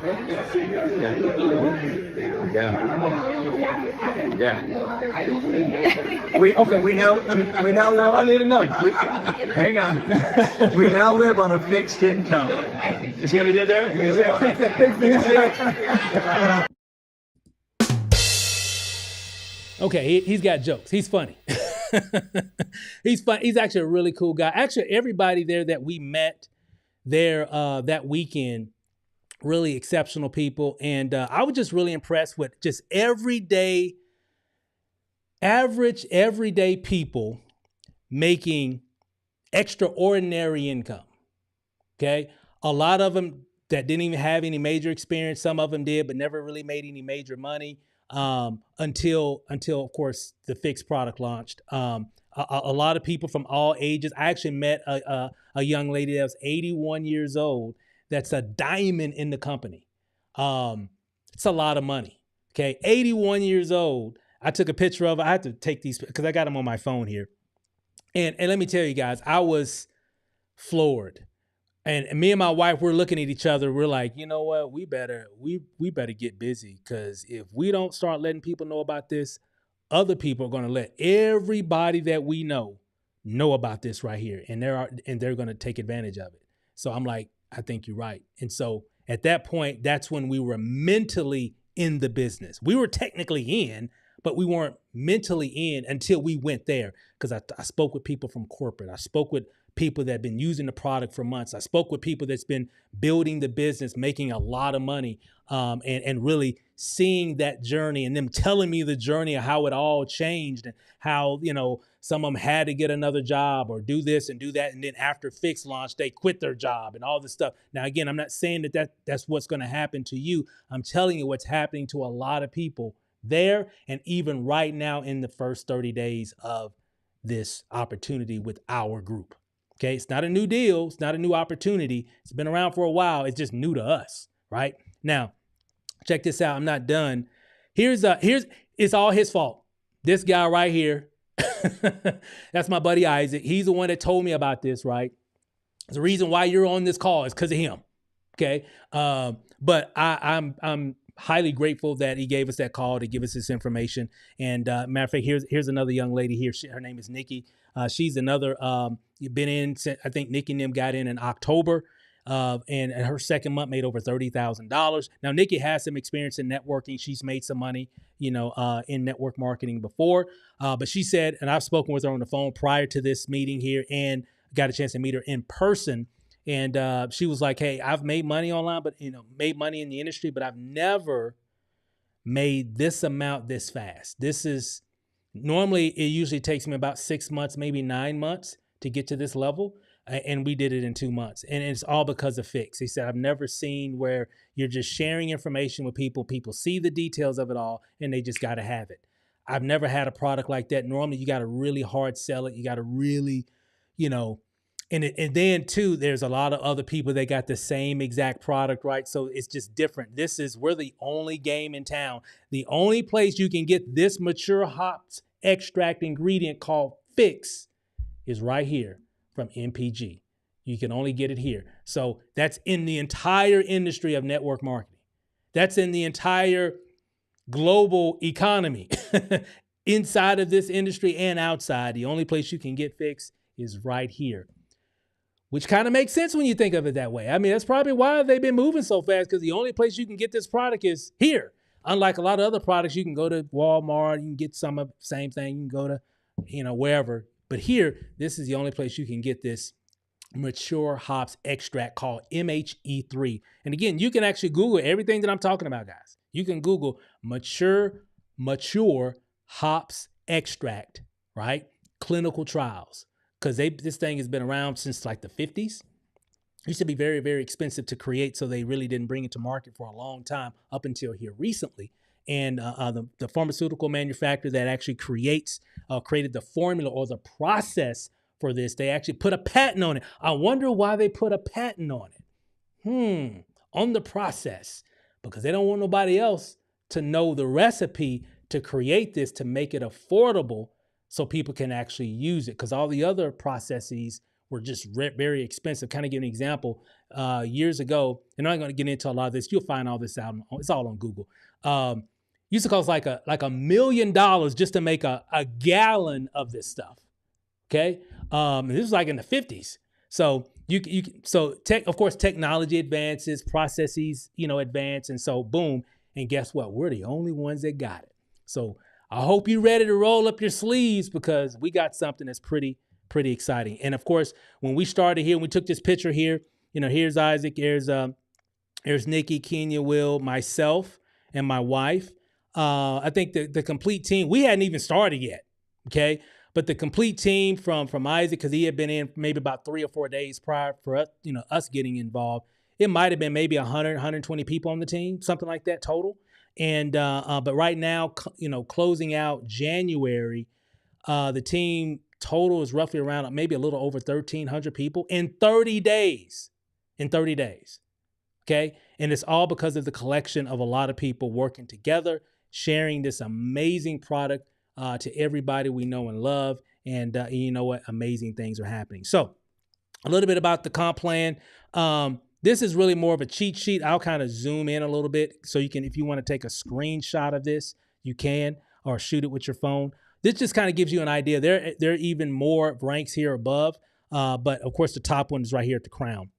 Yeah. We now live. I need to know. Hang on. We now live on a fixed income. You see what we did there? Okay, he's got jokes. He's funny. He's fun. He's actually a really cool guy. Actually, everybody there that we met there that weekend, really exceptional people. And I was just really impressed with just average, everyday people making extraordinary income. Okay. A lot of them that didn't even have any major experience. Some of them did, but never really made any major money until of course the Fix product launched. A lot of people from all ages. I actually met a young lady that was 81 years old. That's a diamond in the company. It's a lot of money. Okay. 81 years old. I took a picture of it. I had to take these because I got them on my phone here. And let me tell you guys, I was floored. And me and my wife, we're looking at each other. We're like, you know what? We better get busy, because if we don't start letting people know about this, other people are going to let everybody that we know about this right here, and they're going to take advantage of it. So I'm like, I think you're right. And so at that point, that's when we were mentally in the business. We were technically in, but we weren't mentally in until we went there. Because I spoke with people from corporate. I spoke with people that have been using the product for months. I spoke with people that's been building the business, making a lot of money, and really seeing that journey, and them telling me the journey of how it all changed, and how, some of them had to get another job or do this and do that. And then after Fix launched, they quit their job and all this stuff. Now, again, I'm not saying that's what's going to happen to you. I'm telling you what's happening to a lot of people there, and even right now in the first 30 days of this opportunity with our group. Okay, it's not a new deal. It's not a new opportunity. It's been around for a while. It's just new to us, right? Now, check this out. I'm not done. Here's it's all his fault. This guy right here, that's my buddy Isaac. He's the one that told me about this, right? The reason why you're on this call is because of him. Okay, but I'm highly grateful that he gave us that call to give us this information. And matter of fact, here's another young lady here. Her name is Nikki. She's another, been in, I think Nikki and them got in October, and her second month made over $30,000. Now, Nikki has some experience in networking. She's made some money, in network marketing before. But she said, and I've spoken with her on the phone prior to this meeting here, and got a chance to meet her in person. And she was like, hey, I've made money online, but, made money in the industry, but I've never made this amount this fast. This is normally, it usually takes me about 6 months, maybe 9 months to get to this level. And we did it in 2 months. And it's all because of Fix. He said, I've never seen where you're just sharing information with people. People see the details of it all, and they just got to have it. I've never had a product like that. Normally, you got to really hard sell it. You got to really, and then too, there's a lot of other people that got the same exact product, right? So it's just different. We're the only game in town. The only place you can get this mature hops extract ingredient called Fix is right here from MPG. You can only get it here. So that's in the entire industry of network marketing. That's in the entire global economy inside of this industry and outside. The only place you can get Fix is right here. Which kind of makes sense when you think of it that way. I mean, that's probably why they've been moving so fast, because the only place you can get this product is here. Unlike a lot of other products, you can go to Walmart, you can get some of the same thing, you can go to, wherever. But here, this is the only place you can get this mature hops extract called MHE3. And again, you can actually Google everything that I'm talking about, guys. You can Google mature hops extract, right? Clinical trials. Because this thing has been around since like the 50s. It used to be very, very expensive to create, so they really didn't bring it to market for a long time up until here recently. And the pharmaceutical manufacturer that actually created the formula or the process for this, they actually put a patent on it. I wonder why they put a patent on it. On the process, because they don't want nobody else to know the recipe to create this, to make it affordable, so people can actually use it, because all the other processes were just very expensive. Kind of give an example. Years ago, and I'm not going to get into a lot of this. You'll find all this out. It's all on Google. Used to cost like $1 million just to make a gallon of this stuff. Okay, this was like in the 50s. So of course, technology advances, processes advance, and so boom. And guess what? We're the only ones that got it. So I hope you're ready to roll up your sleeves, because we got something that's pretty exciting. And of course, when we started here, we took this picture here, here's Isaac, here's Nikki, Kenya, Will, myself, and my wife. I think the complete team, we hadn't even started yet. Okay. But the complete team from Isaac, because he had been in maybe about 3 or 4 days prior for us, us getting involved. It might've been maybe 100, 120 people on the team, something like that total. And but right now, closing out January, the team total is roughly around maybe a little over 1,300 people in 30 days. Okay, and it's all because of the collection of a lot of people working together sharing this amazing product to everybody we know and love. And you know what? Amazing things are happening. So a little bit about the comp plan. This is really more of a cheat sheet. I'll kind of zoom in a little bit so you can, if you want to take a screenshot of this, you can, or shoot it with your phone. This just kind of gives you an idea. There are even more ranks here above, but of course the top one is right here at the crown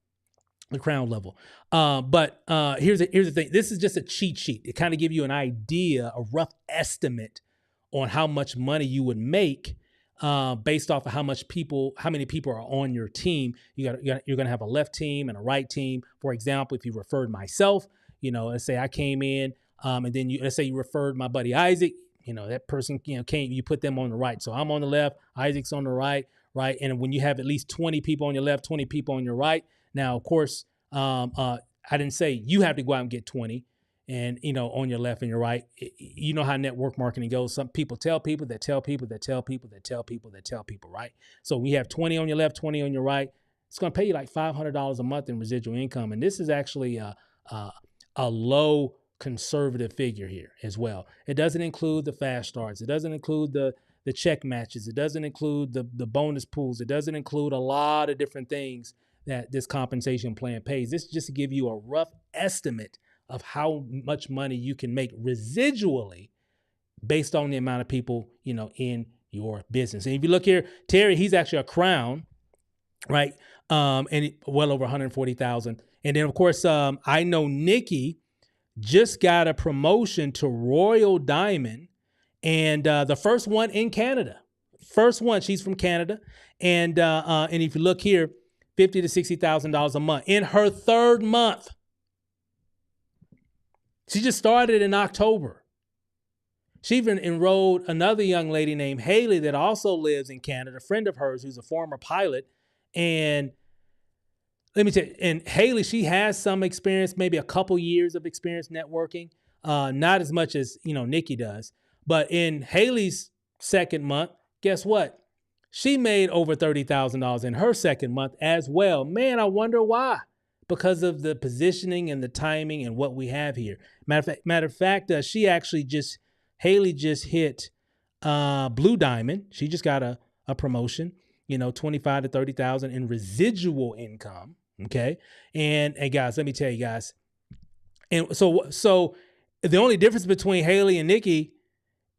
level. But here's the thing. This is just a cheat sheet. It kind of gives you an idea, a rough estimate on how much money you would make based off of how many people are on your team. You're going to have a left team and a right team. For example, if you referred myself, let's say I came in, and then let's say you referred my buddy Isaac, that person, you put them on the right. So I'm on the left, Isaac's on the right. And when you have at least 20 people on your left, 20 people on your right. Now, of course, I didn't say you have to go out and get 20 and, on your left and your right. You know how network marketing goes. Some people tell people that tell people that tell people that tell people that tell people, right? So we have 20 on your left, 20 on your right. It's going to pay you like $500 a month in residual income. And this is actually a low conservative figure here as well. It doesn't include the fast starts. It doesn't include the check matches. It doesn't include the bonus pools. It doesn't include a lot of different things that this compensation plan pays. This is just to give you a rough estimate of how much money you can make residually based on the amount of people, in your business. And if you look here, Terry, he's actually a crown, right? And well over 140,000. And then of course, I know Nikki just got a promotion to Royal Diamond, and the first one in Canada. First one, she's from Canada. And if you look here, $50,000 to $60,000 a month in her third month. She just started in October. She even enrolled another young lady named Haley that also lives in Canada, a friend of hers who's a former pilot. And let me tell you, and Haley, she has some experience, maybe a couple years of experience networking, not as much as, Nikki does. But in Haley's second month, guess what? She made over $30,000 in her second month as well. Man, I wonder why. Because of the positioning and the timing and what we have here. Matter of fact, Haley just hit Blue Diamond. She just got a promotion, $25,000 to $30,000 in residual income. Okay. And guys, let me tell you guys. And so the only difference between Haley and Nikki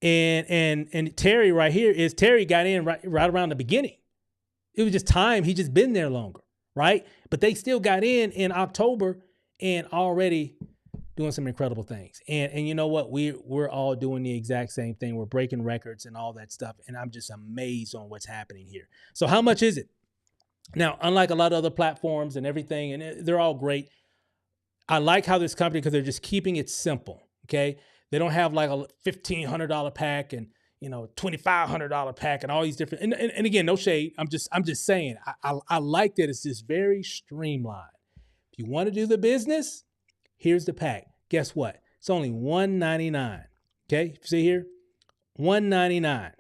and Terry right here is Terry got in right around the beginning. It was just time. He just been there longer, right? But they still got in October and already doing some incredible things. And you know what? We're all doing the exact same thing. We're breaking records and all that stuff. And I'm just amazed on what's happening here. So how much is it? Now, unlike a lot of other platforms and everything, and they're all great, I like how this company, because they're just keeping it simple, okay? They don't have like a $1,500 pack and, $2,500 pack and all these different, and again, no shade. I'm just saying, I like that it's just very streamlined. If you want to do the business, here's the pack. Guess what? It's only $199. Okay. See here, $199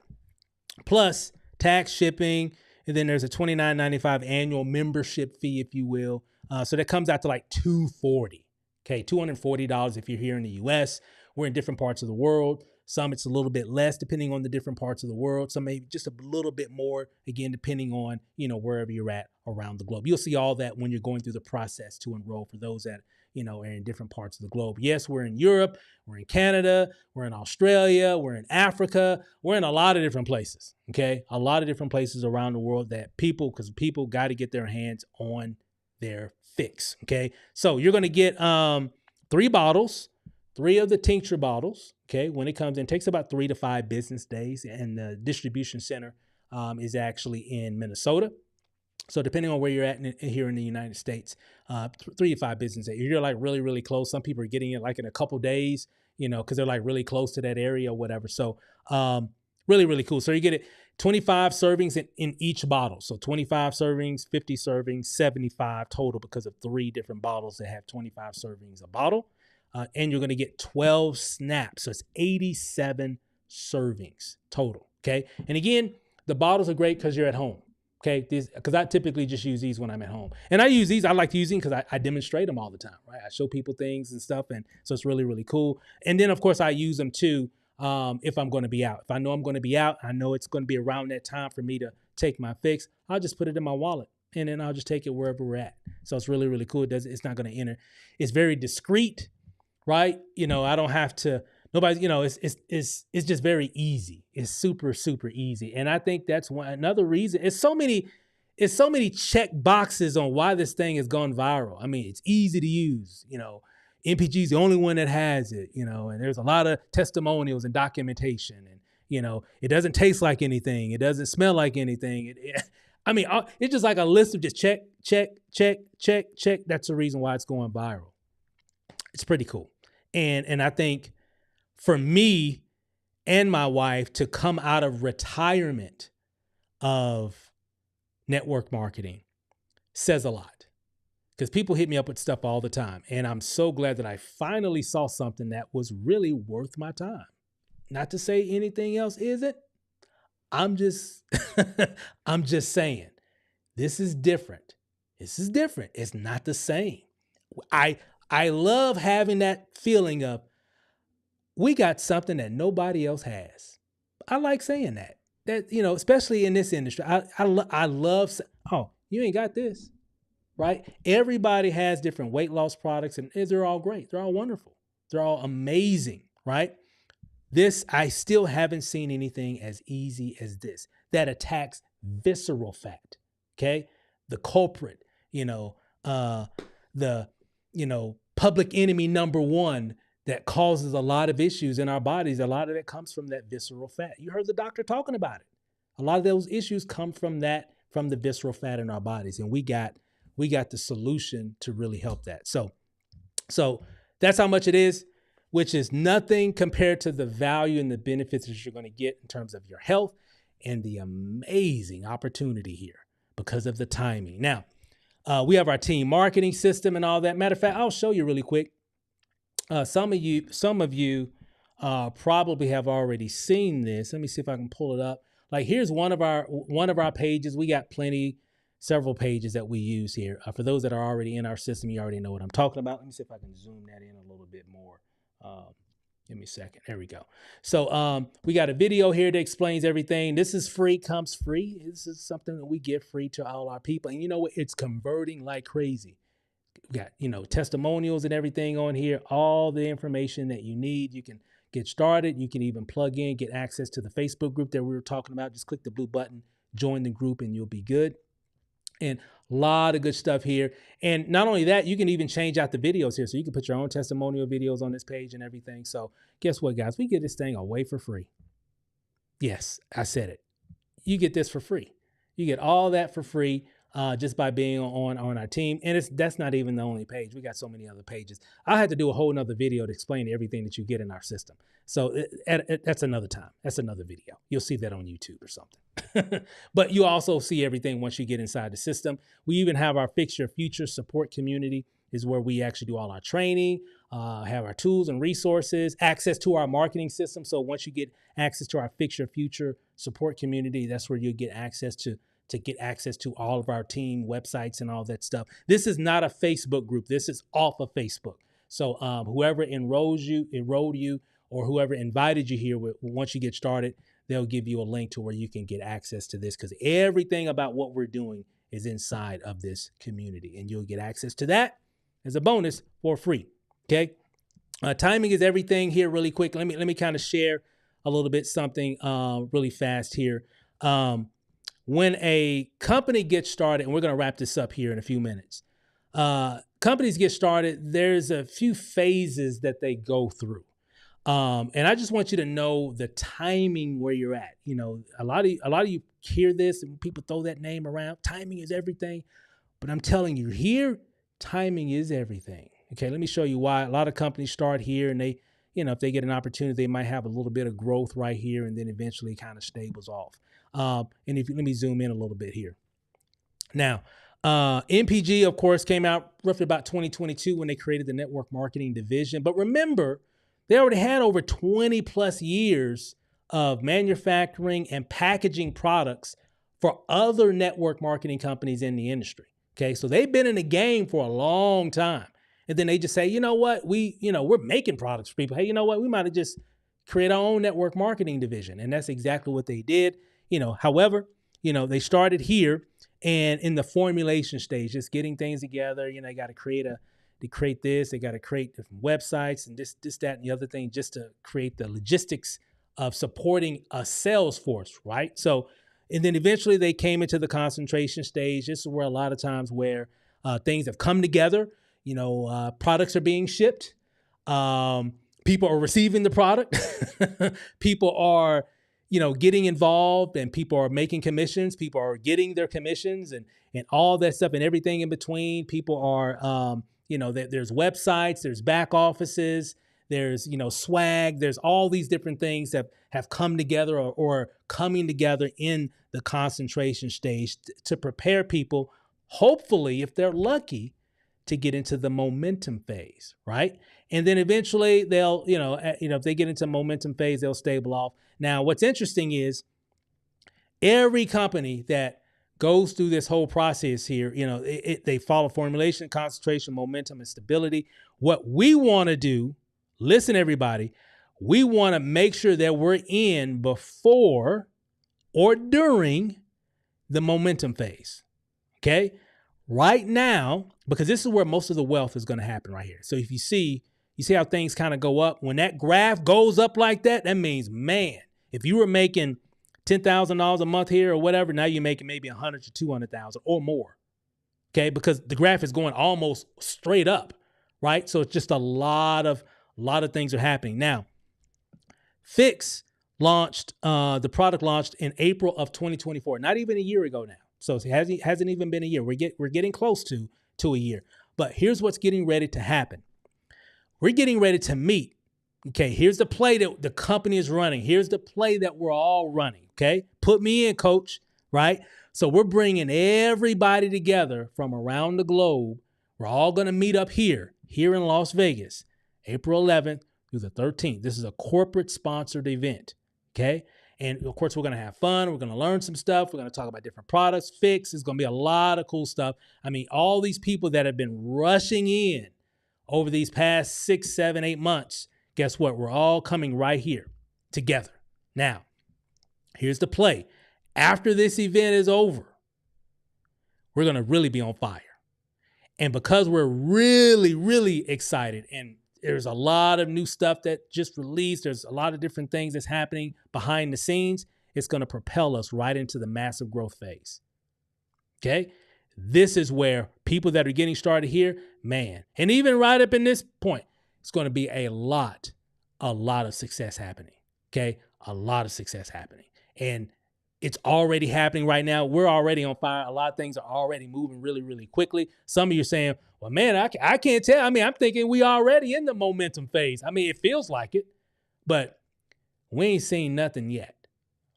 plus tax, shipping. And then there's a $29.95 annual membership fee, if you will. So that comes out to like $240. Okay. $240 if you're here in the US. We're in different parts of the world. Some it's a little bit less depending on the different parts of the world. Some maybe just a little bit more, again, depending on, wherever you're at around the globe. You'll see all that when you're going through the process to enroll for those that, are in different parts of the globe. Yes, we're in Europe, we're in Canada, we're in Australia, we're in Africa, we're in a lot of different places, okay? A lot of different places around the world that people got to get their hands on their fix, okay? So you're going to get 3 bottles, 3 of the tincture bottles, okay? When it comes in, it takes about 3 to 5 business days, and the distribution center is actually in Minnesota. So depending on where you're at here in the United States, 3 to 5 business days. You're like really, really close. Some people are getting it like in a couple days, because they're like really close to that area or whatever. So really, really cool. So you get it 25 servings in each bottle. So 25 servings, 50 servings, 75 total because of 3 different bottles that have 25 servings a bottle. And you're going to get 12 snaps. So it's 87 servings total. Okay. And again, the bottles are great because you're at home. Okay, because I typically just use these when I'm at home, and I use these. I like to use them because I demonstrate them all the time, right? I show people things and stuff, and so it's really, really cool. And then of course I use them too if I'm going to be out. If I know I'm going to be out, I know it's going to be around that time for me to take my fix. I'll just put it in my wallet, and then I'll just take it wherever we're at. So it's really, really cool. It's not going to enter. It's very discreet, right? You know, I don't have to. Nobody, you know, it's just very easy. It's super, super easy. And I think that's another reason. It's so many check boxes on why this thing has gone viral. I mean, it's easy to use, you know, NPG is the only one that has it, you know, and there's a lot of testimonials and documentation, and, you know, it doesn't taste like anything. It doesn't smell like anything. I mean, it's just like a list of just check. That's the reason why it's going viral. It's pretty cool. And I think, for me and my wife to come out of retirement of network marketing says a lot, because people hit me up with stuff all the time. And I'm so glad that I finally saw something that was really worth my time. Not to say anything else isn't. I'm just saying, this is different. This is different. It's not the same. I love having that feeling of, we got something that nobody else has. I like saying that, you know, especially in this industry. I love, oh, you ain't got this, right? Everybody has different weight loss products, and they're all great. They're all wonderful. They're all amazing, right? This, I still haven't seen anything as easy as this that attacks visceral fat, okay? The culprit, you know, public enemy number one that causes a lot of issues in our bodies. A lot of it comes from that visceral fat. You heard the doctor talking about it. A lot of those issues come from the visceral fat in our bodies. And we got the solution to really help that. So that's how much it is, which is nothing compared to the value and the benefits that you're going to get in terms of your health and the amazing opportunity here because of the timing. Now, we have our team marketing system and all that. Matter of fact, I'll show you really quick. Some of you probably have already seen this. Let me see if I can pull it up. Like, here's one of our pages. We got several pages that we use here. For those that are already in our system, you already know what I'm talking about. Let me see if I can zoom that in a little bit more. Give me a second. There we go. So we got a video here that explains everything. This is free, comes free. This is something that we give free to all our people. And you know what? It's converting like crazy. We got, you know, testimonials and everything on here, all the information that you need. You can get started. You can even plug in, get access to the Facebook group that we were talking about. Just click the blue button, join the group, and you'll be good. And a lot of good stuff here. And not only that, you can even change out the videos here. So you can put your own testimonial videos on this page and everything. So guess what, guys? We get this thing away for free. Yes, I said it. You get this for free. You get all that for free. Just by being on our team. And that's not even the only page. We got so many other pages. I had to do a whole nother video to explain everything that you get in our system. So that's another time. That's another video. You'll see that on YouTube or something. But you also see everything once you get inside the system. We even have our Fix Your Future support community, is where we actually do all our training, have our tools and resources, access to our marketing system. So once you get access to our Fix Your Future support community, that's where you'll get access to all of our team websites and all that stuff. This is not a Facebook group. This is off of Facebook. So whoever enrolled you, or whoever invited you here, once you get started, they'll give you a link to where you can get access to this, because everything about what we're doing is inside of this community, and you'll get access to that as a bonus for free. Okay. Timing is everything here. Really quick. Let me kind of share a little bit something really fast here. When a company gets started, and we're going to wrap this up here in a few minutes, companies get started, there's a few phases that they go through. And I just want you to know the timing where you're at. You know, a lot of you hear this and people throw that name around. Timing is everything. But I'm telling you here, timing is everything. Okay, let me show you why. A lot of companies start here, and they, you know, if they get an opportunity, they might have a little bit of growth right here, and then eventually kind of stables off. And let me zoom in a little bit here. Now, NPG, of course, came out roughly about 2022 when they created the network marketing division. But remember, they already had over 20 plus years of manufacturing and packaging products for other network marketing companies in the industry. Okay, so they've been in the game for a long time. And then they just say, you know what, we're making products for people. Hey, you know what, we might have just create our own network marketing division. And that's exactly what they did. However, they started here and in the formulation stage, just getting things together. They got to create this, they got to create different websites and this, that, and the other thing, just to create the logistics of supporting a sales force, right? So, and then eventually they came into the concentration stage. This is where a lot of times where things have come together. Products are being shipped. People are receiving the product. People are, getting involved, and people are making commissions. People are getting their commissions and all that stuff and everything in between. People are, there's websites, there's back offices, there's, swag, there's all these different things that have come together or coming together in the concentration stage to prepare people, hopefully, if they're lucky, to get into the momentum phase, right? And then eventually they'll, if they get into momentum phase, they'll stable off. Now, what's interesting is every company that goes through this whole process here, they follow formulation, concentration, momentum, and stability. What we want to do, listen, everybody, we want to make sure that we're in before or during the momentum phase, okay? Right now, because this is where most of the wealth is going to happen right here. So if you see how things kind of go up. When that graph goes up like that, that means, man, if you were making $10,000 a month here or whatever, now you're making maybe 100 to 200,000 or more. Okay, because the graph is going almost straight up, right? So it's just a lot of things are happening now. Fix launched the product launched in April of 2024, not even a year ago now. So it hasn't even been a year. We're getting close to a year. But here's what's getting ready to happen. We're getting ready to meet. Okay, here's the play that the company is running. Here's the play that we're all running. Okay, put me in, coach, right? So we're bringing everybody together from around the globe. We're all going to meet up here in Las Vegas, April 11th through the 13th. This is a corporate sponsored event. Okay. And of course, we're going to have fun. We're going to learn some stuff. We're going to talk about different products. Fix. There's going to be a lot of cool stuff. I mean, all these people that have been rushing in over these past 6, 7, 8 months, guess what? We're all coming right here together. Now, here's the play. After this event is over, we're going to really be on fire. And because we're really, really excited, and there's a lot of new stuff that just released, there's a lot of different things that's happening behind the scenes, it's going to propel us right into the massive growth phase. Okay? This is where people that are getting started here, man, and even right up in this point, it's going to be a lot of success happening. Okay? A lot of success happening. And it's already happening right now. We're already on fire. A lot of things are already moving really, really quickly. Some of you are saying, well, man, I can't tell. I mean, I'm thinking we already in the momentum phase. I mean, it feels like it, but we ain't seen nothing yet.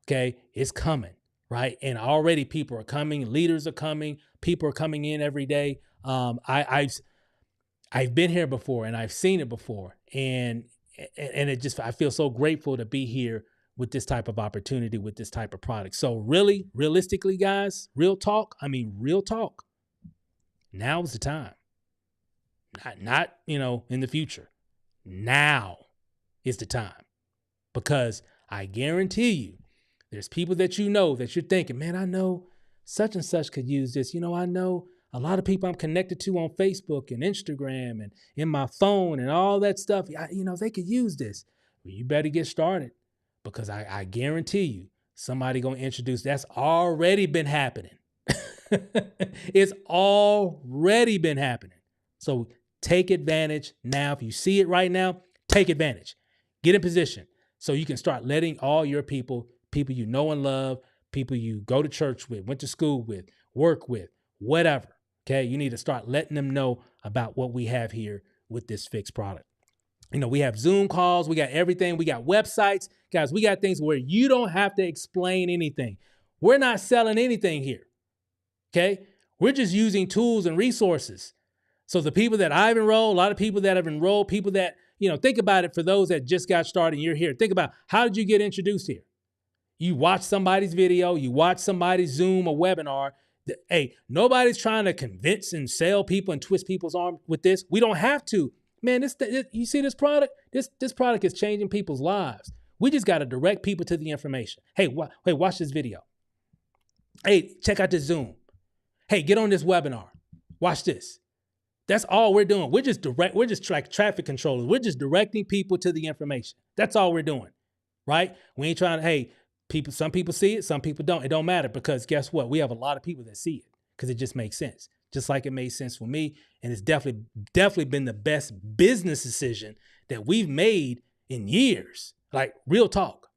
Okay? It's coming, right? And already people are coming. Leaders are coming. People are coming in every day. I've been here before and I've seen it before. And it just, I feel so grateful to be here with this type of opportunity, with this type of product. So really, realistically, guys, real talk, now is the time. Not in the future. Now is the time. Because I guarantee you, there's people that that you're thinking, man, I know such and such could use this. I know a lot of people I'm connected to on Facebook and Instagram and in my phone and all that stuff. They could use this. Well, you better get started. Because I guarantee you, somebody going to introduce, that's already been happening. It's already been happening. So take advantage now. If you see it right now, take advantage. Get in position so you can start letting all your people you know and love, people you go to church with, went to school with, work with, whatever. Okay, you need to start letting them know about what we have here with this Fix product. We have Zoom calls, we got everything, we got websites. Guys, we got things where you don't have to explain anything. We're not selling anything here, okay? We're just using tools and resources. So the people that I've enrolled, a lot of people that have enrolled, people that, think about it for those that just got started and you're here. Think about, how did you get introduced here? You watch somebody's video, you watch somebody's Zoom or webinar. Hey, nobody's trying to convince and sell people and twist people's arm with this. We don't have to. Man, you see this product? This product is changing people's lives. We just got to direct people to the information. Hey, watch this video. Hey, check out this Zoom. Hey, get on this webinar. Watch this. That's all we're doing. We're just like traffic controllers. We're just directing people to the information. That's all we're doing, right? We ain't trying to, hey, some people see it, some people don't. It don't matter because guess what? We have a lot of people that see it because it just makes sense. Just like it made sense for me. And it's definitely been the best business decision that we've made in years. Like real talk.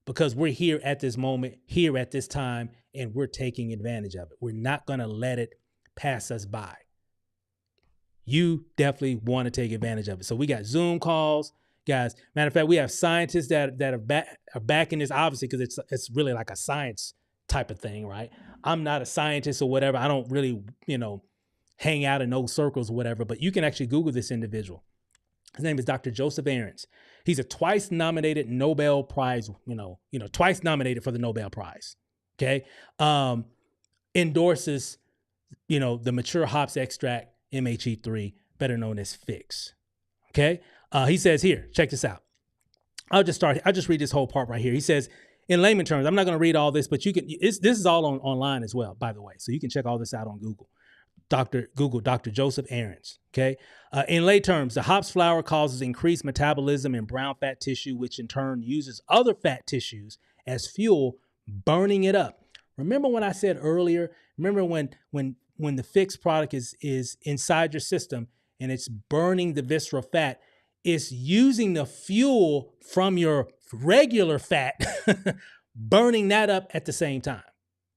Because we're here at this moment, here at this time, and we're taking advantage of it. We're not going to let it pass us by. You definitely want to take advantage of it. So we got Zoom calls, guys. Matter of fact, we have scientists that are backing this, obviously, because it's really like a science type of thing, right? I'm not a scientist or whatever. I don't really, hang out in those circles or whatever, but you can actually Google this individual. His name is Dr. Joseph Aarons. He's a twice nominated Nobel Prize, twice nominated for the Nobel Prize. Okay. Endorses, the mature hops extract, MHE3, better known as Fix. Okay. He says here, check this out. I'll just read this whole part right here. He says, in layman terms, I'm not going to read all this, but this is all online as well, by the way. So you can check all this out on Google. Dr. Joseph Aarons. Okay. In lay terms, the hops flour causes increased metabolism in brown fat tissue, which in turn uses other fat tissues as fuel, burning it up. Remember when I said earlier, when the Fix product is inside your system and it's burning the visceral fat, it's using the fuel from your regular fat, burning that up at the same time.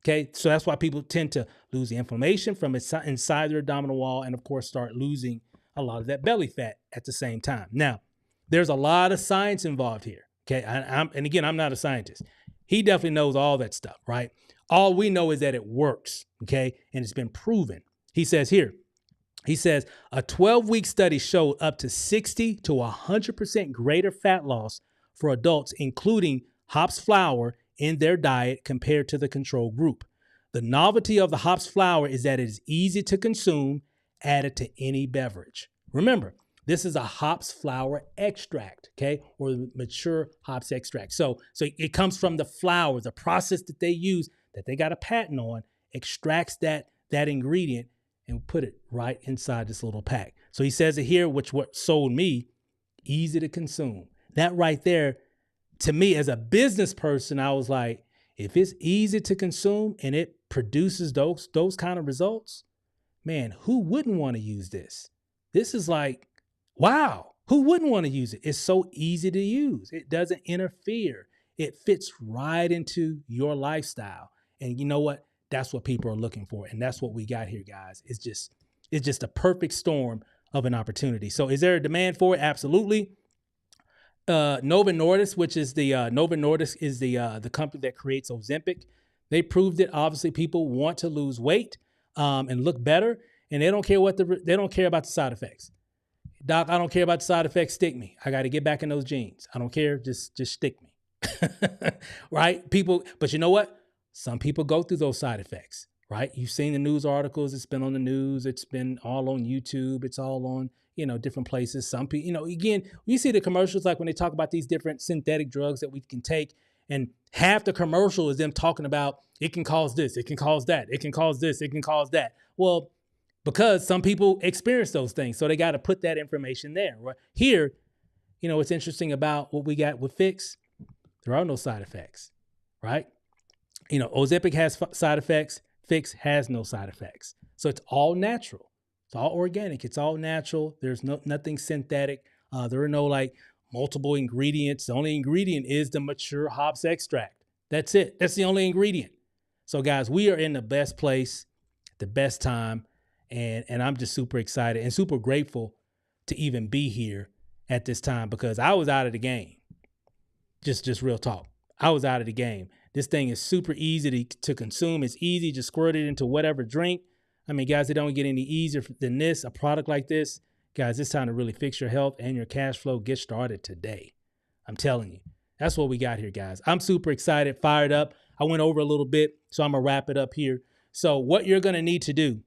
Okay, so that's why people tend to lose the inflammation from inside their abdominal wall and, of course, start losing a lot of that belly fat at the same time. Now, there's a lot of science involved here. Okay, and again, I'm not a scientist. He definitely knows all that stuff, right? All we know is that it works, okay, and it's been proven. He says here, a 12-week study showed up to 60 to 100% greater fat loss for adults, including hops flour, in their diet compared to the control group. The novelty of the hops flour is that it is easy to consume, added to any beverage. Remember, this is a hops flour extract, okay, or mature hops extract. So it comes from the flour. The process that they use, that they got a patent on, extracts that ingredient and put it right inside this little pack. So he says it here, which what sold me, easy to consume. That right there, to me as a business person, I was like, if it's easy to consume and it produces those kind of results, man, who wouldn't want to use this? This is like, wow, who wouldn't want to use it? It's so easy to use. It doesn't interfere. It fits right into your lifestyle. And you know what? That's what people are looking for. And that's what we got here, guys. It's just a perfect storm of an opportunity. So is there a demand for it? Absolutely. Novo Nordisk, which is the company that creates Ozempic. They proved it. Obviously, people want to lose weight and look better, and they don't care about the side effects. Doc, I don't care about the side effects. Stick me. I got to get back in those jeans. I don't care. Just stick me. Right? People, but you know what? Some people go through those side effects. Right? You've seen the news articles. It's been on the news. It's been all on YouTube. It's all on different places. Some people, again, we see the commercials like when they talk about these different synthetic drugs that we can take, and half the commercial is them talking about it can cause this, it can cause that, it can cause this, it can cause that. Well, because some people experience those things, so they got to put that information there. Right? Here, what's interesting about what we got with Fix, there are no side effects, right? Ozempic has side effects, Fix has no side effects. So it's all natural. It's all organic. It's all natural. There's nothing synthetic. There are no multiple ingredients. The only ingredient is the mature hops extract. That's it. That's the only ingredient. So guys, we are in the best place, the best time. And I'm just super excited and super grateful to even be here at this time because I was out of the game. Just real talk. I was out of the game. This thing is super easy to consume. It's easy. Just squirt it into whatever drink. I mean, guys, it don't get any easier than this. A product like this, guys, it's time to really fix your health and your cash flow. Get started today. I'm telling you, That's what we got here, guys. I'm super excited, fired up. I went over a little bit, so I'm going to wrap it up here. So what you're going to need to do,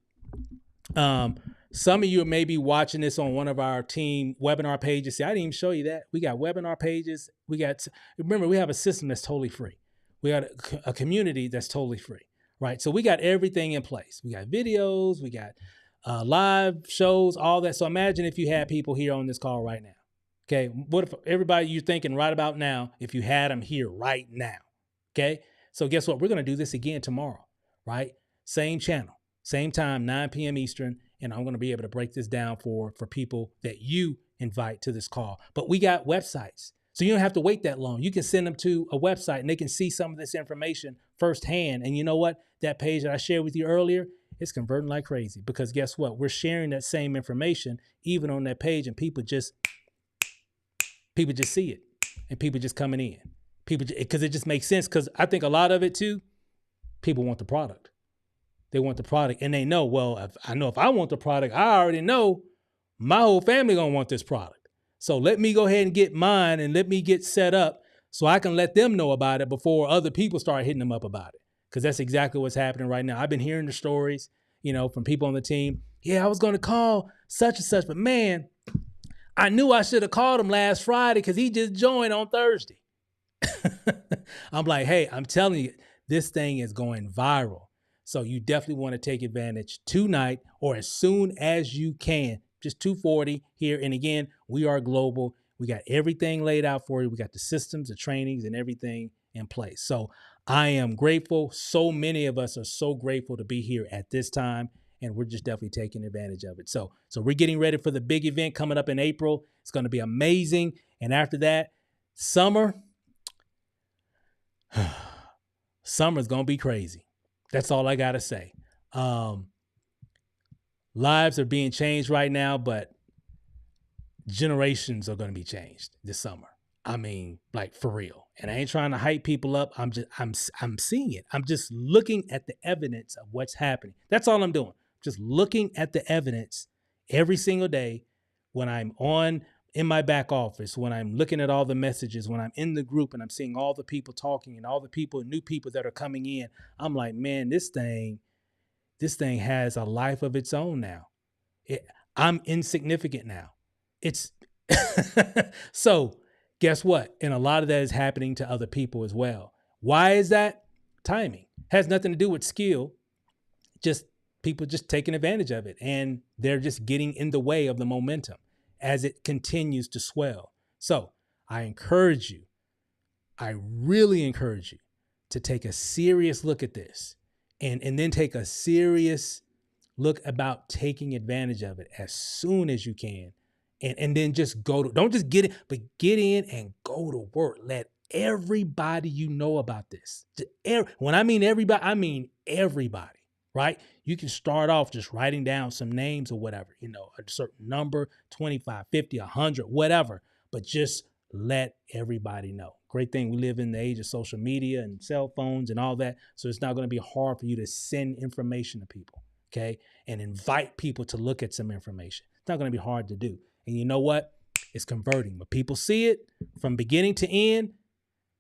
some of you may be watching this on one of our team webinar pages. See, I didn't even show you that. We got webinar pages. Remember, we have a system that's totally free. We got a community that's totally free, right? So we got everything in place. We got videos, we got live shows, all that. So imagine if you had people here on this call right now. Okay, what if everybody you're thinking right about now, if you had them here right now? Okay, so guess what? We're going to do this again tomorrow, right? Same channel, same time, 9 p.m. Eastern, and I'm going to be able to break this down for people that you invite to this call. But we got websites, so you don't have to wait that long. You can send them to a website, and they can see some of this information firsthand. And you know what? That page that I shared with you earlier, it's converting like crazy, because guess what? We're sharing that same information even on that page, and people just see it, and people just coming in. Because it just makes sense. Because I think a lot of it too, people want the product. They want the product, and they know, well, if I want the product, I already know my whole family gonna want this product. So let me go ahead and get mine, and let me get set up so I can let them know about it before other people start hitting them up about it. Because that's exactly what's happening right now. I've been hearing the stories, from people on the team. Yeah, I was going to call such and such, but man, I knew I should have called him last Friday because he just joined on Thursday. I'm like, hey, I'm telling you, this thing is going viral. So you definitely want to take advantage tonight or as soon as you can. Just 240 here. And again, we are global. We got everything laid out for you. We got the systems, the trainings, and everything in place. So I am grateful. So many of us are so grateful to be here at this time, and we're just definitely taking advantage of it. So we're getting ready for the big event coming up in April. It's going to be amazing. And after that, summer's going to be crazy. That's all I got to say. Lives are being changed right now, but generations are going to be changed this summer. I mean, like for real. And I ain't trying to hype people up. I'm seeing it. I'm just looking at the evidence of what's happening. That's all I'm doing. Just looking at the evidence every single day when I'm in my back office, when I'm looking at all the messages, when I'm in the group and I'm seeing all the people talking and all the people, new people that are coming in. I'm like, man, this thing has a life of its own now. I'm insignificant now. It's so guess what? And a lot of that is happening to other people as well. Why is that? Timing. Has nothing to do with skill. Just people just taking advantage of it. And they're just getting in the way of the momentum as it continues to swell. So I really encourage you to take a serious look at this and then take a serious look about taking advantage of it as soon as you can. And then just don't just get it, but get in and go to work. Let everybody you know about this. When I mean everybody, I mean everybody, right? You can start off just writing down some names or whatever, a certain number, 25, 50, 100, whatever, but just let everybody know. Great thing. We live in the age of social media and cell phones and all that. So it's not going to be hard for you to send information to people, okay? And invite people to look at some information. It's not going to be hard to do. And you know what? It's converting. When people see it from beginning to end,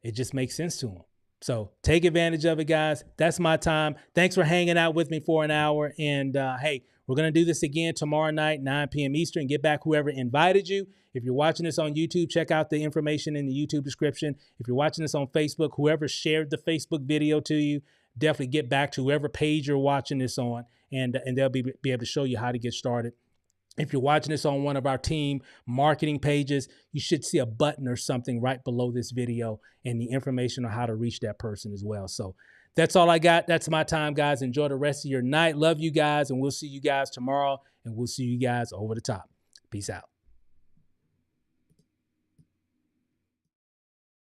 it just makes sense to them. So take advantage of it, guys. That's my time. Thanks for hanging out with me for an hour. And hey, we're going to do this again tomorrow night, 9 p.m. Eastern. Get back whoever invited you. If you're watching this on YouTube, check out the information in the YouTube description. If you're watching this on Facebook, whoever shared the Facebook video to you, definitely get back to whoever page you're watching this on, and they'll be able to show you how to get started. If you're watching this on one of our team marketing pages, you should see a button or something right below this video and the information on how to reach that person as well. So that's all I got. That's my time, guys. Enjoy the rest of your night. Love you guys, and we'll see you guys tomorrow, and we'll see you guys over the top. Peace out.